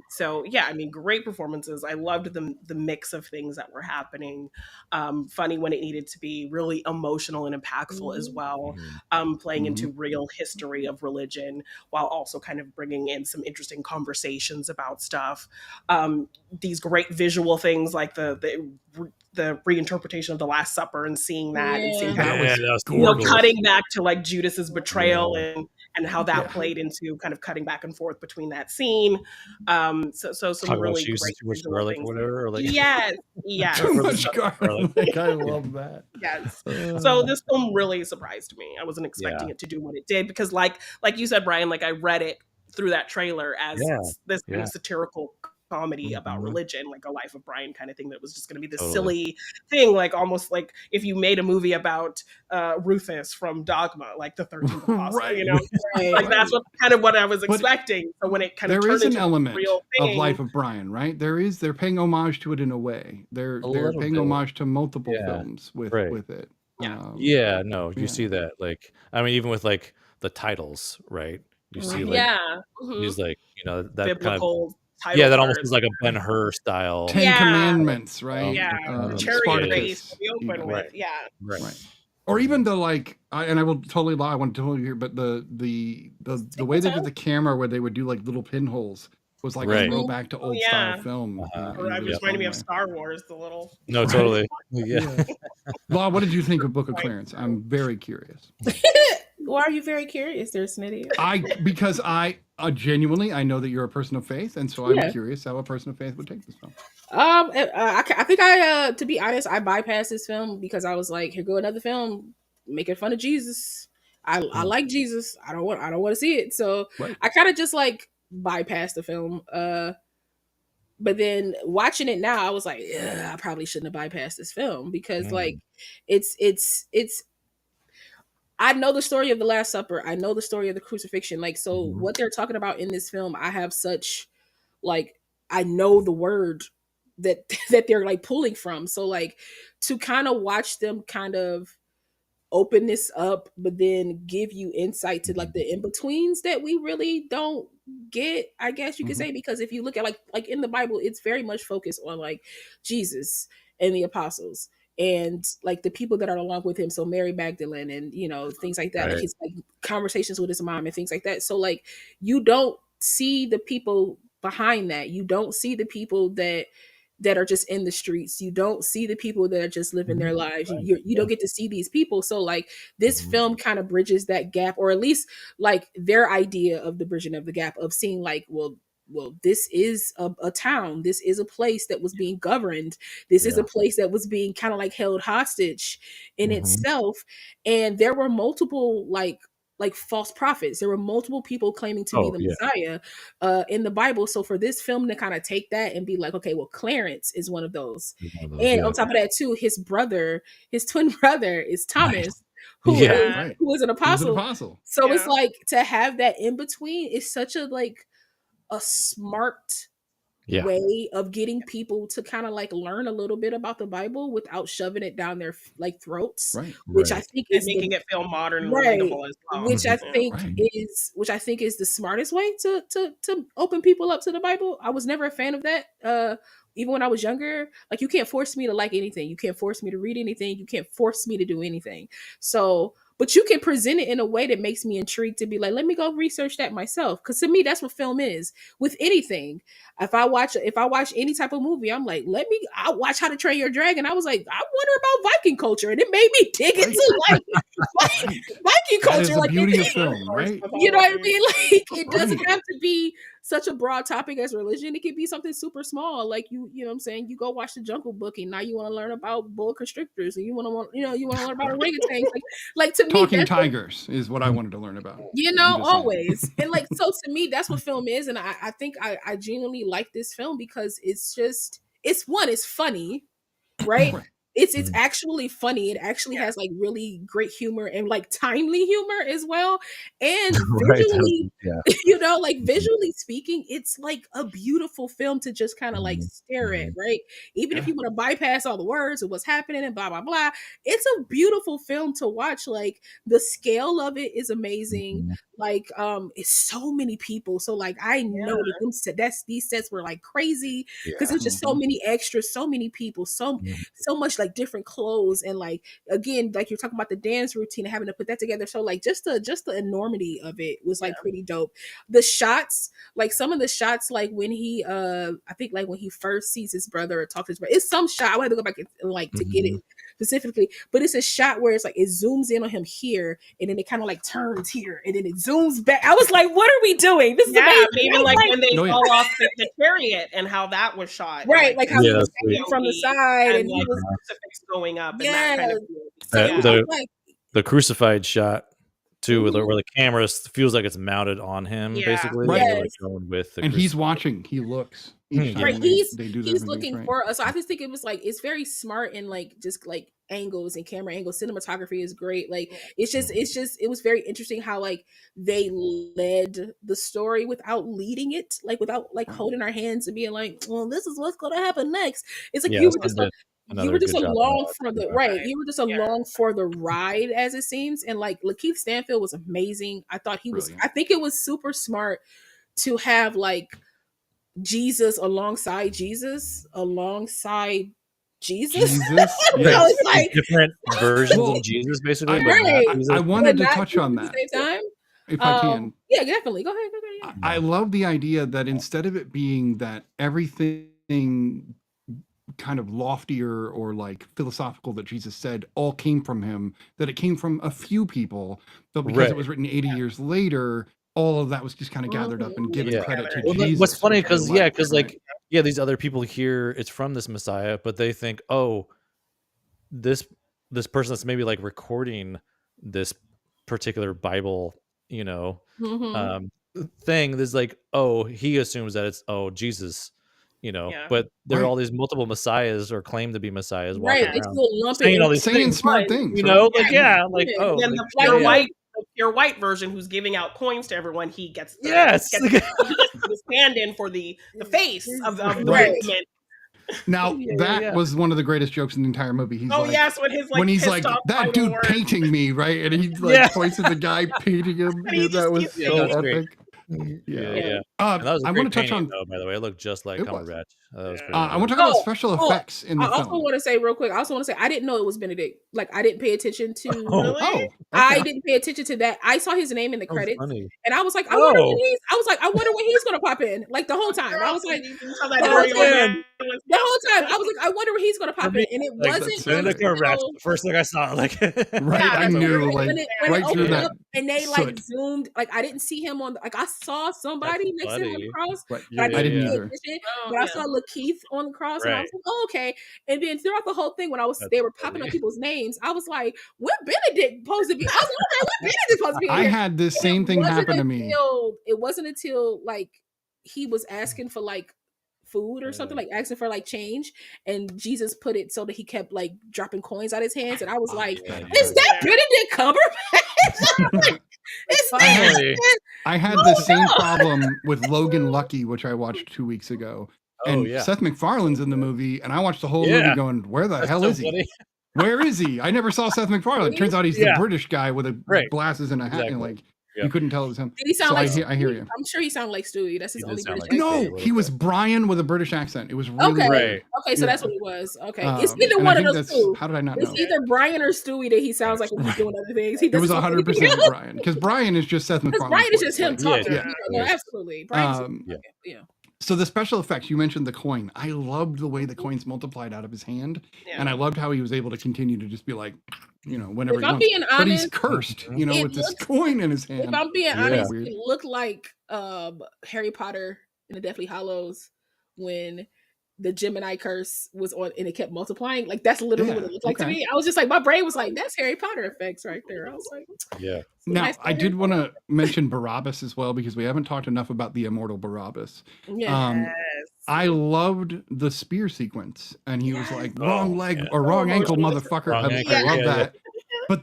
So yeah, I mean, great performances. I loved the mix of things that were happening. Funny when it needed to be, really emotional and impactful as well. Playing into real history of religion while also kind of bringing in some interesting conversations about stuff. These great visual things like the reinterpretation of the Last Supper and seeing that and seeing that was cutting back to like Judas's betrayal and how that played into kind of cutting back and forth between that scene. So some really great visual things. Whatever, like... Yes. Too much garlic. I love that. Yes. So this film really surprised me. I wasn't expecting it to do what it did because like you said, Brian, like I read it through that trailer as this kind of satirical comedy about religion, like a Life of Brian kind of thing that was just going to be this silly thing, like almost like if you made a movie about Rufus from Dogma, like the 13th Apostle, like that's what I was expecting. So when it kind of turned into an element real thing, of Life of Brian, right? They're paying homage to it in a way. They're paying homage to multiple films with it. You see that, like, I mean, even with like the titles, right? You see like he's like, that biblical kind of that almost is like a Ben-Hur style. Ten Commandments, right? Chariot race we open with, right. Or even the like, and I will totally lie. I want to totally hear, but the way they did the camera, where they would do like little pinholes, was like a throwback to old style film. It just reminded me of Star Wars. The little totally. Law, what did you think of Book of Clarence? I'm very curious. Why are you very curious there, Smitty? Because I genuinely, I know that you're a person of faith, and so I'm curious how a person of faith would take this film. I think I to be honest, I bypassed this film because I was like, here go another film making fun of Jesus. I like Jesus. I don't want to see it. So I kind of just like bypassed the film. But then watching it now, I was like, I probably shouldn't have bypassed this film because like it's I know the story of the Last Supper. I know the story of the crucifixion. Like, so what they're talking about in this film, I have such, like, I know the word that they're like pulling from. So like to kind of watch them kind of open this up, but then give you insight to like the in-betweens that we really don't get, I guess you could say, because if you look at like in the Bible, it's very much focused on like Jesus and the apostles. And like the people that are along with him, so Mary Magdalene and things like that, like his like conversations with his mom and things like that. So like you don't see the people behind that. You don't see the people that that are just in the streets. You don't see the people that are just living their lives. You don't get to see these people. So like this film kind of bridges that gap, or at least like their idea of the bridging of the gap of seeing like, well, this is a town. This is a place that was being governed. This is a place that was being kind of like held hostage in itself. And there were multiple like false prophets. There were multiple people claiming to be the Messiah in the Bible. So for this film to kind of take that and be like, okay, well, Clarence is one of those. And on top of that too, his twin brother is Thomas, who is an apostle. So it's like to have that in between is such a smart way of getting people to kind of like learn a little bit about the Bible without shoving it down their like throats, which I think is making it feel modern and relatable as well. Which I think is the smartest way to open people up to the Bible. I was never a fan of that. Even when I was younger, like you can't force me to like anything. You can't force me to read anything. You can't force me to do anything. So, but you can present it in a way that makes me intrigued to be like, let me go research that myself. Because to me, that's what film is with anything. If I watch any type of movie, I'm like, I watch How to Train Your Dragon. I was like, I wonder about Viking culture, and it made me dig into like Viking culture. That is the beauty of film, right? You know what I mean? Like it doesn't have to be such a broad topic as religion. It could be something super small, like you know what I'm saying. You go watch the Jungle Book, and now you want to learn about boa constrictors, and you want to learn about orangutans. Like to me, talking tigers is what I wanted to learn about. You know, always. And like so, to me, that's what film is, and I think I genuinely like this film because it's funny, right? It's actually funny. It actually has like really great humor and like timely humor as well. And visually, visually speaking, it's like a beautiful film to just kind of like stare at, right? Even if you want to bypass all the words of what's happening and blah, blah, blah, it's a beautiful film to watch. Like the scale of it is amazing. Like, it's so many people. So like, I know that these sets were like crazy because there's just so many extras, so many people, so much like different clothes, and like again, like you're talking about the dance routine and having to put that together. So like just the enormity of it was like pretty dope. The shots, like some of the shots, like when he I think like when he first sees his brother or talks to his brother, it's some shot. I want to go back and like to get it specifically, but it's a shot where it's like it zooms in on him here, and then it kind of like turns here, and then it zooms back. I was like, what are we doing? This is amazing. Even like when they fall off the chariot and how that was shot, right? Like how he was from the side, and like he was crucifix going up, and that kind of the crucified shot too, where the camera feels like it's mounted on him, basically. Like going with the he's watching. He looks. Right, he's looking for us. So I just think it was like it's very smart and like just like angles and camera angles. Cinematography is great. Like it was very interesting how like they led the story without leading it, like without like holding our hands and being like, well, this is what's gonna happen next. It's like you were just along for the You were just along for the ride, as it seems. And like Lakeith Stanfield was amazing. I thought he was. I think it was super smart to have like Jesus alongside Jesus. It's like different versions of Jesus, basically. I wanted to touch on that. At the same time. If I can. Yeah, definitely. Go ahead. Yeah. I love the idea that instead of it being that everything kind of loftier or like philosophical that Jesus said all came from him, that it came from a few people, but because it was written 80 years later, all of that was just kind of gathered up and given credit to Jesus. What's funny because these other people hear it's from this Messiah, but they think, oh, this person that's maybe like recording this particular Bible, thing. There's like, oh, he assumes that it's Jesus. But there are all these multiple messiahs or claim to be messiahs walking around saying all these smart things. Oh, and the pure white version who's giving out coins to everyone, he gets his stand-in for the face of the movement. Now that was one of the greatest jokes in the entire movie. He's when he's like that dude painting me, right? And he like points at the guy painting him. That was so epic. Yeah. I want to touch on. By the way, it looked just like Cumberbatch. I want to talk about special effects in the film. I also want to say real quick. I didn't know it was Benedict. Like I didn't pay attention to. Okay. I didn't pay attention to that. I saw his name in the credits, and I was like, I wonder when he's going to pop in. Like the whole time, I was like, The whole time, I was like, I wonder where he's going to pop in, and it Like, wasn't Benedict Cumberbatch, until the first thing I saw, like, Right, Yeah, I that's knew, right. like, when it right through opened that up and they like soot. zoomed, like I didn't see him on, like I saw somebody That's next to him on the funny. cross, Right. but I I didn't didn't pay either. attention. Oh, But I yeah. saw Lakeith on the cross, and I was Right. like, oh, okay. And then throughout the whole thing, when That's they were popping up funny. people's names, I was like, when Benedict supposed to be? I was like, okay, when Benedict supposed to be in I here? had this And same it thing wasn't happen to me. It wasn't until like he was asking for like food or something, like asking for like change, and Jesus put it so that he kept like dropping coins out his hands, and I was like, yeah, is that Benedict Cumberbatch? It's I had, Funny. I had the same problem with Logan Lucky, which I watched 2 weeks ago. Oh, And yeah. Seth MacFarlane's in the movie, and I watched the whole Yeah. movie going, where the That's hell so is he? funny. Where is he? I never saw Seth MacFarlane. Turns out he's the Yeah. British guy with the Right. glasses and a hat. And Exactly. like, Yeah. you couldn't tell it was him. Did he sound So like I hear you. I'm sure he sounded like Stewie. That's his He did only sound British like accent. No, he was Brian with a British accent. It was really Okay. weird. Okay, so Yeah. that's what it was. Okay. It's either And I one of think those that's, two. how did I not It's know? either Brian or Stewie that he sounds like when he's doing other things. He It was doesn't sound like 100% anything else. Brian, because Brian is just Seth Because MacFarlane's Brian is voice, just him like, talking. yeah. No, absolutely. Brian's Um, yeah. So the special effects, you mentioned the coin. I loved the way the coins multiplied out of his hand. Yeah. And I loved how he was able to continue to just be like, whenever If he I'm wants. being But he's honest, cursed, it with this looks- coin in his hand. If I'm being Yeah. honest, Weird. it looked like Harry Potter and the Deathly Hallows when the Gemini curse was on and it kept multiplying. Like that's literally what it looked like to okay. me. I was just like, my brain was like, that's Harry Potter effects right there. I was like, Yeah. Now, nice I did want to mention Barabbas as well, because we haven't talked enough about the immortal Barabbas. yeah. Yes. I loved the spear sequence, and he was like, wrong leg yeah. or wrong ankle, emotional. motherfucker. Wrong I ankle, love yeah, that. But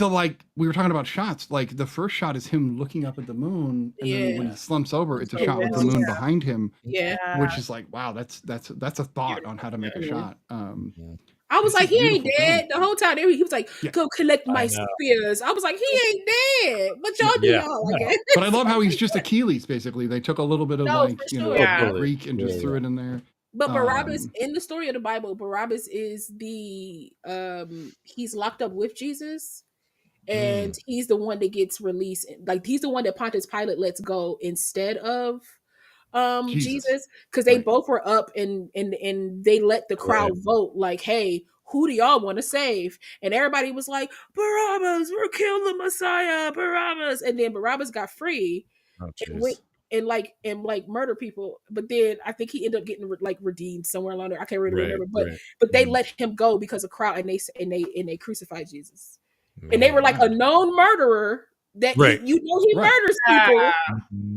we were talking about shots. Like the first shot is him looking up at the moon, and then when he slumps over, it's a shot with the moon behind him, Yeah. which is like, wow, that's a thought on how to make a shot. I was It's like, a he ain't beautiful dead. film. The whole time he was like, Yeah. go collect my I know. spears. I was like, he ain't dead. But y'all do Yeah. y'all, I guess. But I love how he's just Achilles, basically. They took a little bit of No, like, for sure. Yeah. Greek and just Yeah, threw it in there. But Barabbas, Um, in the story of the Bible, Barabbas is the he's locked up with Jesus, and he's the one that gets released. Like he's the one that Pontius Pilate lets go instead of Jesus, because they Right. both were up and they let the crowd vote like, hey, who do y'all want to save? And everybody was like, Barabbas, we're killing the Messiah, Barabbas. And then Barabbas got free Oh, and jeez. went and murder people. But then I think he ended up getting redeemed somewhere along there. I can't really remember, but they let him go because of crowd, and they crucified Jesus. And they were like a known murderer that Right. he murders people,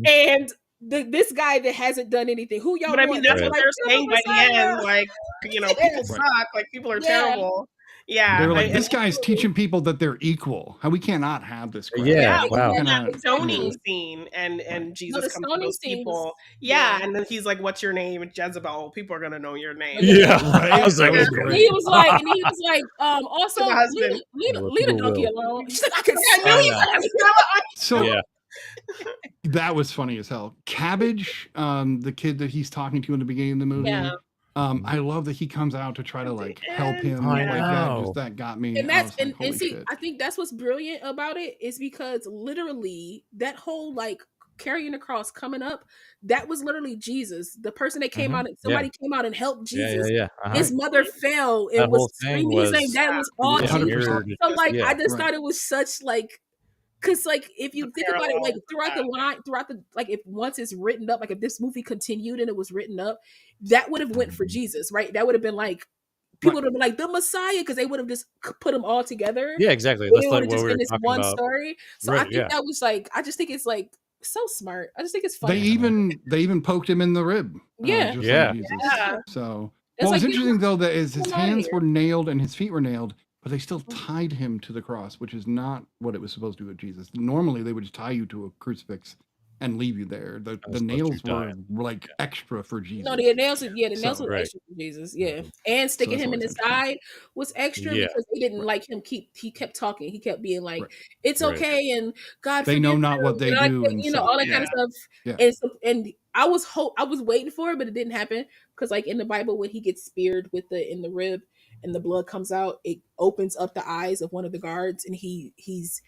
and this guy that hasn't done anything. Who y'all? But I mean, want? that's They're what like, they're saying by the Messiah. end. Like, people suck. Like, people are Yeah. terrible. Yeah. They were like, and- this guy's teaching people that they're equal. How we cannot have this crap. Yeah, Yeah, wow. and Cannot- that stoning scene, and Jesus the comes to stoning those scene people. was- Yeah, yeah. and then he's like, "What's your name?" And Jezebel. People are gonna know your name. Yeah. Right? I was like, That was And great. he was like, also To the husband. leave the donkey alone. She's like, I can I smell knew you. you. So Yeah. that was funny as hell. Cabbage, the kid that he's talking to in the beginning of the movie. Yeah. I love that he comes out to try to like help him. I Like that, know. just that got me. And I that's was like, and holy see, shit. I think that's what's brilliant about it is because literally that whole like carrying the cross coming up, that was literally Jesus, the person that came Mhm. out and somebody came out and helped Yeah, Jesus. yeah, yeah. His mother fell and That was whole thing screaming his name. was- That was all Yeah, Jesus. 100%. So like Yeah, I just right. thought it was such like, because like if you think about it, like throughout the like if once it's written up, like if this movie continued and it was written up, that would have went for Jesus, right? That would have been like people would have been like the Messiah because they would have just put them all together. Yeah, exactly. It That's would like have what just we been were this talking one about. story. So I Right, think yeah. that was like, I just think it's like so smart. I just think it's They funny. even poked him in the rib. Yeah. just Yeah. like Jesus. Yeah. So It's what was like, interesting though that is his come outta hands here. were nailed and his feet were nailed, but they still tied him to the cross, which is not what it was supposed to do with Jesus. Normally they would just tie you to a crucifix and leave you there. The supposed to nails die. were like extra for Jesus. No, the nails, the nails So, were right. extra for Jesus, yeah. And sticking that's him in always the interesting. side was extra Yeah. because they didn't like him. He kept talking. He kept being like, Right. "It's Right. okay," and God, They know forgive not them, what they and do and you know, stuff. all that kind of stuff. Yeah. And I was waiting for it, but it didn't happen because like in the Bible when he gets speared with in the rib and the blood comes out, it opens up the eyes of one of the guards and he he's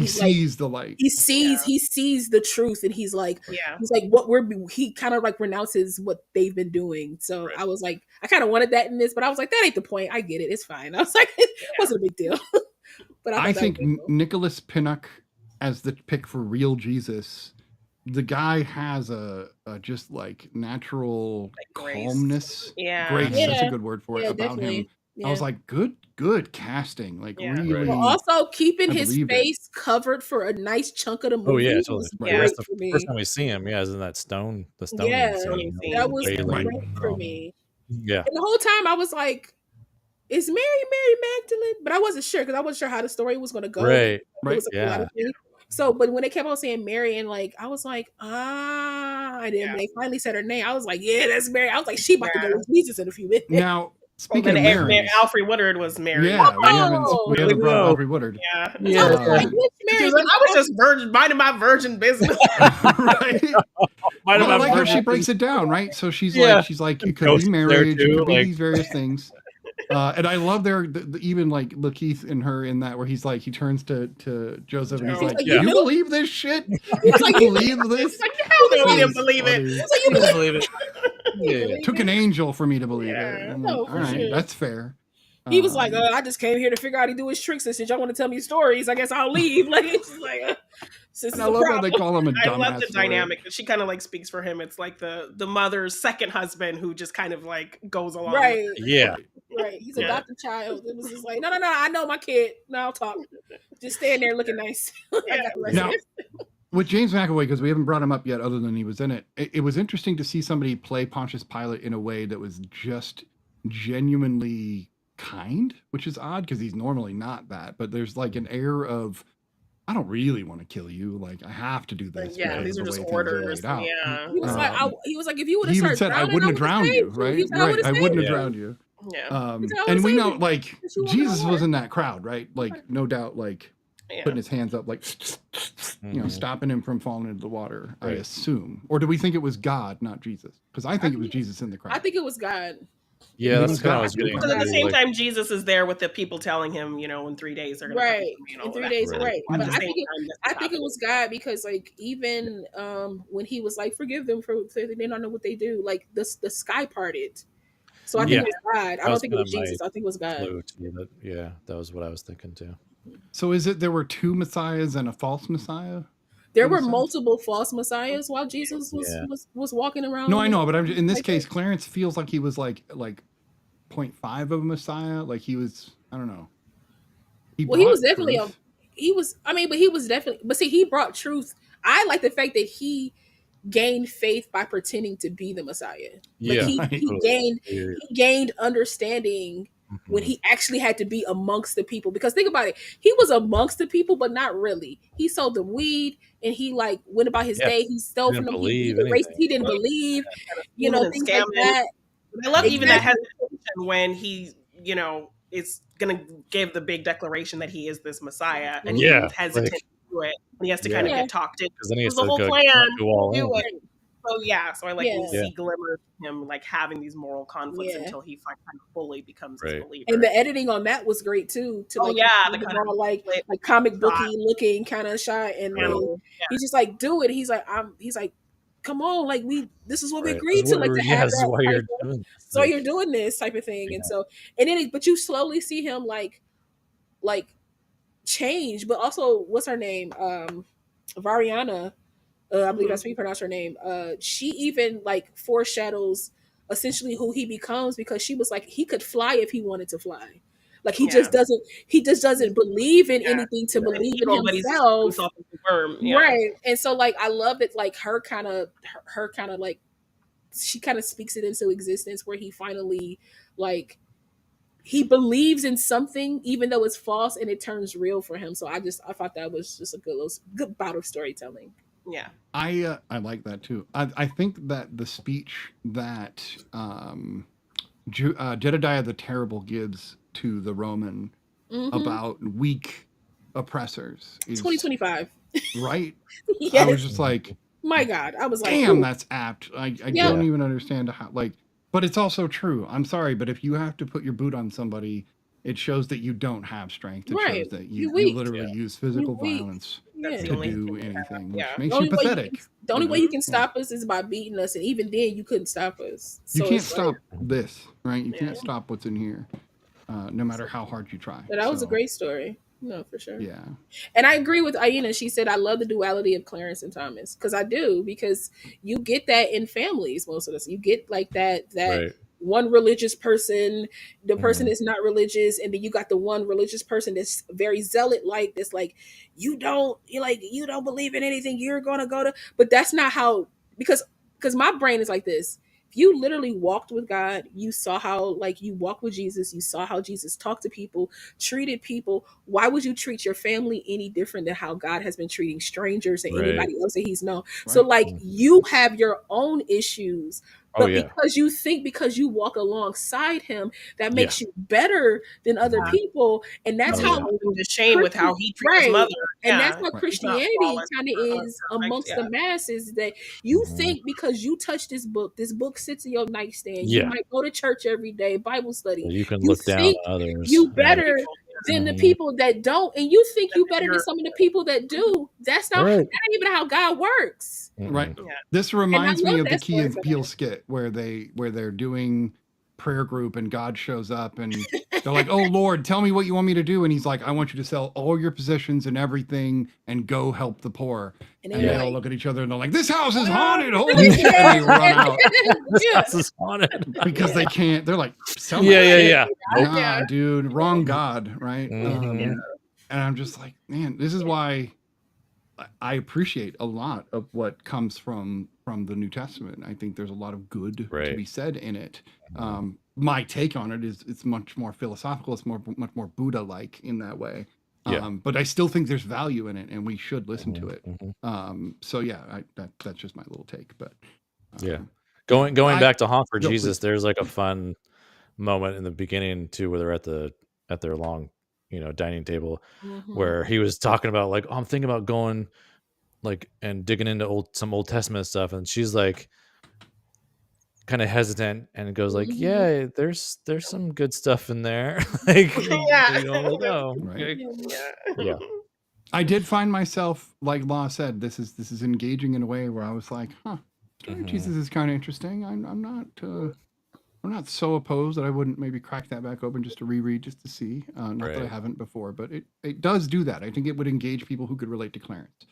sees the light. He sees the truth, and he's like he kind of like renounces what they've been doing. So I was like, I kind of wanted that in this, but I was like, that ain't the point. I get it. It's fine. I was like, it wasn't a big deal. But I think Nicholas Pinnock as the pick for real Jesus, the guy has a just like natural calmness. Grace, that's a good word for it about him. I was like, good casting. Like really. Well, also keeping his face covered for a nice chunk of the movie. Oh yeah, totally. Was great for me. First time we see him, is in that stone. The stone. Scene, that was great for me. Yeah. And the whole time I was like, is Mary Magdalene? But I wasn't sure because I wasn't sure how the story was going to go. Right. So, but when they kept on saying Mary and like, I was like, and then when they finally said her name, I was like, yeah, that's Mary. I was like, she about to go with Jesus in a few minutes. Now, speaking of Mary, Alfred Woodard was Mary. Yeah, we haven't brought Alfred Woodard. Yeah. I was just minding my virgin business. Right. I like how she breaks it down, right? So she's like, it could be marriage, it could be these various things. And I love even like Lakeith and her in that where he's like, he turns to Joseph and he's like, you believe this shit? You believe this? He's like, hell no, he didn't believe it. He's like, you didn't believe it. It took an angel for me to believe it. I'm like, all right, that's fair. He was like, I just came here to figure out how to do his tricks, and since y'all want to tell me stories, I guess I'll leave. Like, it's just like, and I love how they call him a dumbass. I love the dynamic. She kind of like speaks for him. It's like the mother's second husband who just kind of like goes along. Right. Yeah. Right. He's adopted child. It was just like, no, I know my kid. No, I'll talk. Just stand there looking nice. Now, with James McAvoy, because we haven't brought him up yet, other than he was in it, it was interesting to see somebody play Pontius Pilate in a way that was just genuinely kind, which is odd because he's normally not that. But there's like an air of, I don't really want to kill you. Like I have to do this. Yeah, these are just orders. Yeah. He was like, if you would have started drowning, I wouldn't have drowned you, right? Right. I wouldn't have drowned you. Yeah. And we know, like, Jesus was in that crowd, right? Like, no doubt, like, putting his hands up, like, stopping him from falling into the water, I assume. Or do we think it was God, not Jesus? Because I think it was Jesus in the crowd. I think it was God. Yeah, that's kind of what I was getting. But at the same time, Jesus is there with the people telling him, in 3 days they're going to in 3 days, right. But I think it was God because, like, even when he was like, forgive them for they don't know what they do, like, the sky parted. So I think it was God. I don't think it was Jesus. I think it was God. Yeah, that was what I was thinking too. So is it there were two messiahs and a false messiah? There were multiple false messiahs while Jesus was walking around. No, I know, but in this case, Clarence feels like he was like 0.5 of a messiah. Like he was, I don't know. He was definitely but see, he brought truth. I like the fact that he gained faith by pretending to be the Messiah. Like he gained understanding when he actually had to be amongst the people. Because think about it, he was amongst the people, but not really. He sold them weed and he like went about his day. He stole from them. He didn't believe, things like that. I love even that hesitation when he, is gonna give the big declaration that he is this Messiah, and he's hesitant to do it. And he has to kind of get talked into. Because then he has the to whole go plan. Do it. So I like to see glimmers of him like having these moral conflicts until he kind of fully becomes a believer. And the editing on that was great too. The kind of like comic booky looking kind of shot, and he's just like, do it. He's like, come on, like this is what we agreed to, like to have that. So you're doing this type of thing, but you slowly see him like change. But also, what's her name? Variana. I believe that's how you pronounce her name. She even like foreshadows essentially who he becomes, because she was like, he could fly if he wanted to fly. Like he just doesn't believe in anything to believe in himself. Right. And so like I love that, like her kind of like she kind of speaks it into existence, where he finally like he believes in something even though it's false, and it turns real for him. So I thought that was just a good bout of storytelling. Yeah, I like that too. I think that the speech that Jedediah the Terrible gives to the Roman about weak oppressors is 2025, right? Yes. I was just like, My God, I was like, damn, ooh. that's apt. I Yeah. don't even understand how, like, but it's also true. I'm sorry, but if you have to put your boot on somebody, it shows that you don't have strength. It Right. shows that You you weak. literally use You physical weak. violence That's Yeah. the to only do thing. anything, which Yeah. makes The you only way pathetic. the only you way know? you can stop us is by beating us, and even then, you couldn't stop us. You So can't it's stop this, right? You Yeah. can't stop what's in here, no matter how hard you try. But that was a So, great story. No, for sure. yeah. And I agree with Aina. She said, I love the duality of Clarence and Thomas. Because I do, because you get that in families, most of us. You get like that Right. one religious person, the person Mhm. that's not religious, and then you got the one religious person that's very zealot, like that's like, you don't believe in anything, you're gonna go to, but that's not how, because my brain is like this. If you literally walked with God, you saw how, like, you walked with Jesus, you saw how Jesus talked to people, treated people, why would you treat your family any different than how God has been treating strangers and Right. anybody else that he's known? So Right. like, you have your own issues, Oh but yeah. because you think, because you walk alongside him, that Yeah. makes you better than other Yeah. people. And that's Oh, how yeah. Put him to shame with how he treats his right. mother. And that's Yeah. how Right. He's not Christianity flawless, kind of not is perfect, amongst yeah. the masses, that you Mhm. think because you touch this book sits in your nightstand, Yeah. you might go to church every day, Bible study, You can you look down think on others. you Yeah. better than the people that don't, and you think you better than You're- some of the people that do. That's not, Right. that ain't even how God works. Right. Mhm. Yeah. This reminds love me of the that Key story and for Peele that. skit where they're doing prayer group and God shows up and they're like, "Oh Lord, tell me what you want me to do." And he's like, "I want you to sell all your possessions and everything and go help the poor." And And they're they all like, look at each other and they're like, "This house is haunted, holy shit!" yeah, And they run out This yeah. house is haunted. because they can't. They're like, "Sell Yeah, my yeah, shit." yeah. Nope. Nah, dude, wrong God, right? Mhm. And I'm just like, man, this is why I appreciate a lot of what comes from the New Testament. I think there's a lot of good to Right. be said in it. My take on it is it's much more philosophical. It's much more Buddha-like in that way. Yeah. But I still think there's value in it, and we should listen to it. Mhm. So yeah, that's just my little take. But Yeah. Going back to Honk for No, Jesus, please. there's like a fun moment in the beginning too, where they're at their long, dining table, Mhm. where he was talking about like, oh, I'm thinking about going like and digging into some Old Testament stuff, and she's like kind of hesitant and goes like, Mhm. yeah, there's some good stuff in there. Like, Yeah. like, oh, Right. okay. Yeah. Yeah. I did find myself, like Law said, this is engaging in a way where I was like, huh, story of Mhm. Jesus is kind of interesting. I'm not so opposed that I wouldn't maybe crack that back open just to reread, just to see. Not that I Right. haven't before, but it does do that. I think it would engage people who could relate to Clarence,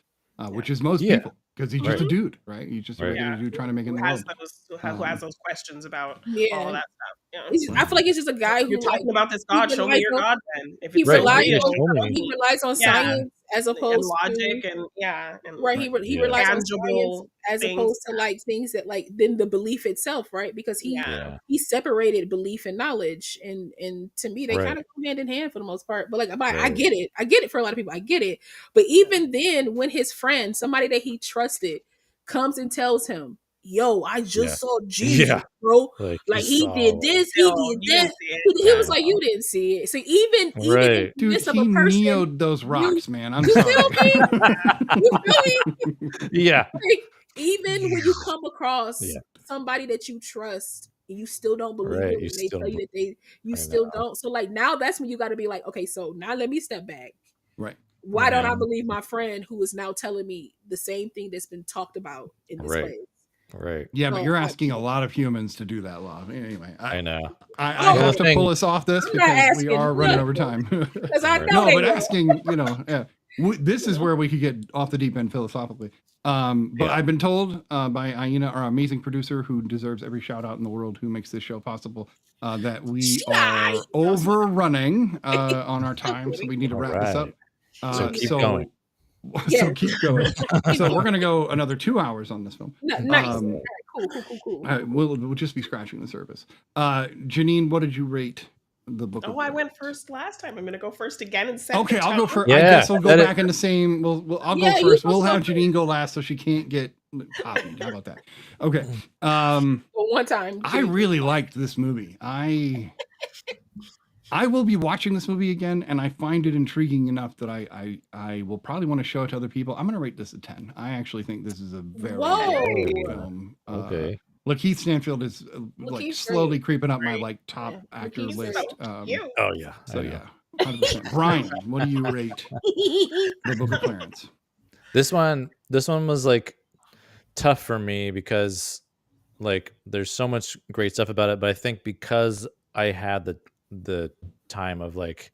which is most Yeah. people, because he's just a Right. dude, right? He's just a Right. regular dude trying to make it in Who the has world. who has those questions about all Yeah. of that stuff? Yeah. It's just, I feel like it's just a guy You're who, like, talking about this he God. Show me relies your on- God then. If he it's Right. so relies Yeah, real, show me. he relies on Yeah. science as and opposed logic to and right. He like, he Yeah. relies on science tangible as things. opposed to like things that, like, then the belief itself, right? Because Yeah. he separated belief and knowledge, and to me they Right. kind of go hand in hand for the most part. But like, I Right. get it for a lot of people, I get it. But even then, when his friend, somebody that he trusted, comes and tells him, "Yo, I just Yeah. saw Jesus, Yeah. bro. Like, Like you he saw did this, he Still, did you that." didn't see it. He was Yeah. like, "You didn't see it." So even in Right. the Dude, midst of he a person, neoed those rocks, man. I'm you sorry. feel me? You feel me? Yeah. Like, even when you come across Yeah. somebody that you trust, and you still don't believe Right. it You when they still tell you that you I still know. don't. So like, now that's when you got to be like, okay, so now let me step back. Right. Why don't Yeah. I believe my friend who is now telling me the same thing that's been talked about in this Right. place? Right. Yeah, but So, you're like, asking a lot of humans to do that, Law. Anyway, I know. I Oh, have to thing- pull us off this I'm not because we asking are running nothing. over time. Because I Right. know No, they but will. asking, yeah, this is where we could get off the deep end philosophically. But Yeah. I've been told by Aina, our amazing producer, who deserves every shout out in the world, who makes this show possible, that we are overrunning on our time, so we need to All wrap this up. right. So keep going. So Yes. keep going. So we're gonna go another 2 hours on this film. Nice. Um, All right, cool. We'll just be scratching the surface. Janine, what did you rate the book? Oh, of I Clarence? went first last time. I'm going to go first again and set Okay, the I'll go tone. first. Yeah, I guess we'll go let it- back in the same. I'll Yeah, go you first. go We'll have first. Janine go last, so she can't get copied. How about that? Okay. Well, one time. I really liked this movie. I will be watching this movie again, and I find it intriguing enough that I will probably want to show it to other people. I'm going to rate this a 10. I actually think this is a very good film. Okay. Lakeith Stanfield is like slowly creeping up my like top actor He's list. so cute. Oh yeah. So yeah, 100%. Brian, what do you rate the Book of Clarence? This one was like tough for me because like there's so much great stuff about it, but I think because I had the time of like,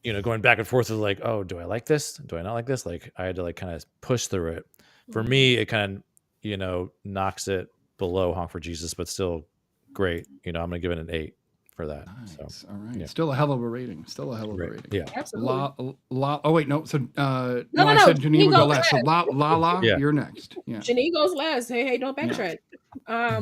you know, going back and forth with like, oh, do I like this? Do I not like this? Like I had to like kind of push through it. For me, it kind of, you know, knocks it below Honk for Jesus, but still great. You know, I'm gonna give it an 8 for that. Nice. So All right. yeah. Still a hell of a rating. Yeah. Absolutely. Oh wait, no. So No, I said Janine would go last. So last. La, Yeah. you're next. Yeah. Janine goes last. Hey, don't backtrack. I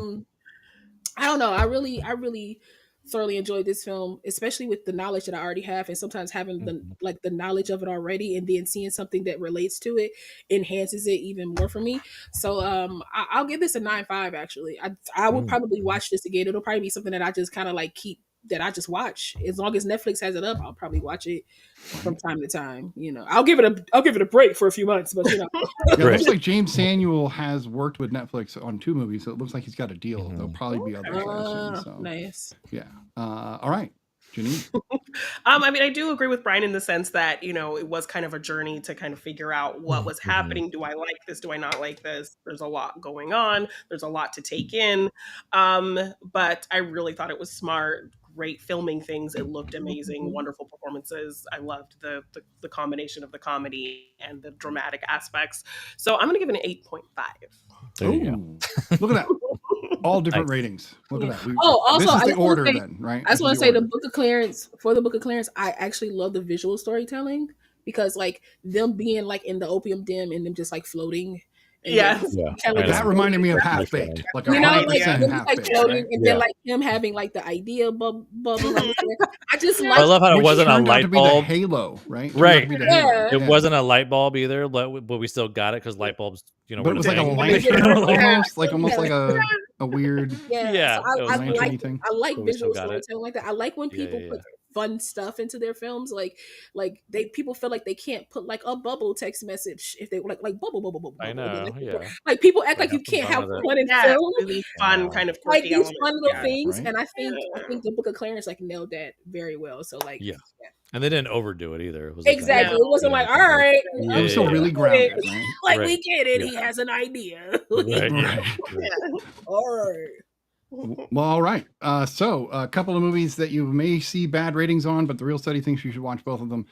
don't know. I really thoroughly enjoyed this film, especially with the knowledge that I already have, and sometimes having the knowledge of it already, and then seeing something that relates to it enhances it even more for me. So I'll give this a 9.5. Actually, I will probably watch this again. It'll probably be something that I just kind of like keep. That I just watch. As long as Netflix has it up, I'll probably watch it from time to time. You know, I'll give it a break for a few months, but you know. It looks like James Samuel has worked with Netflix on 2 movies, so it looks like he's got a deal. There'll probably be others very soon. So. Nice. Yeah. All right, Janine. I mean, I do agree with Brian in the sense that, you know, it was kind of a journey to kind of figure out what was happening. Do I like this? Do I not like this? There's a lot going on. There's a lot to take in. But I really thought it was smart. Great filming things. It looked amazing. Wonderful performances. I loved the combination of the comedy and the dramatic aspects. So I'm going to give it an 8.5. There you go. Look at that. All different ratings. Look at that. Also, this is I the order say, then, right? I just want to say the Book of Clarence, I actually love the visual storytelling because like them being like in the opium den and them just like floating. And that reminded me of Half Baked, like you know, like Half Baked, floating, right? and then like him having like the idea bubble. I just I love how it wasn't a light bulb. Halo, right? Right. Yeah. It wasn't a light bulb either, but we still got it because light bulbs, you know. But it was like a lantern almost like a weird. Yeah. So I like visual storytelling like that. I like when people put fun stuff into their films, like people feel like they can't put like a bubble text message if they like bubble. I know, like people act like you can't have fun in film, really fun kind of like these elements. fun little things, right? And I think the Book of Clarence like nailed that very well. So like, and they didn't overdo it either. It was exactly. It wasn't like, all right, it was still really grounded, right? Like we get it. He has an idea. All right. Well, all right. So a couple of movies that you may see bad ratings on, but the Real Study thinks you should watch both of them.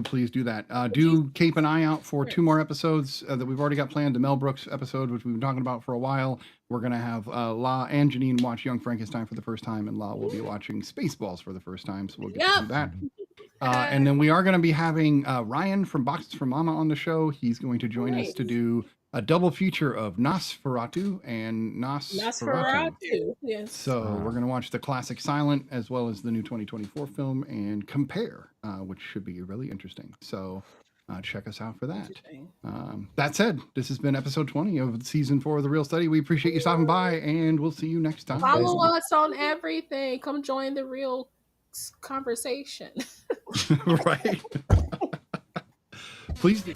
Please do that. Do keep an eye out for 2 more episodes that we've already got planned. The Mel Brooks episode, which we've been talking about for a while. We're going to have La and Janine watch Young Frankenstein for the first time, and La will be watching Spaceballs for the first time. So we'll get to do that. And then we are going to be having Ryan from Boxes for Mama on the show. He's going to join us to do a double feature of Nosferatu and Nosferatu. Yes. So we're going to watch the classic silent as well as the new 2024 film and compare, which should be really interesting. So check us out for that. That said, this has been episode 20 of season 4 of The Real Study. We appreciate you stopping by, and we'll see you next time. Follow us on everything. Come join the real conversation. Right. Please do.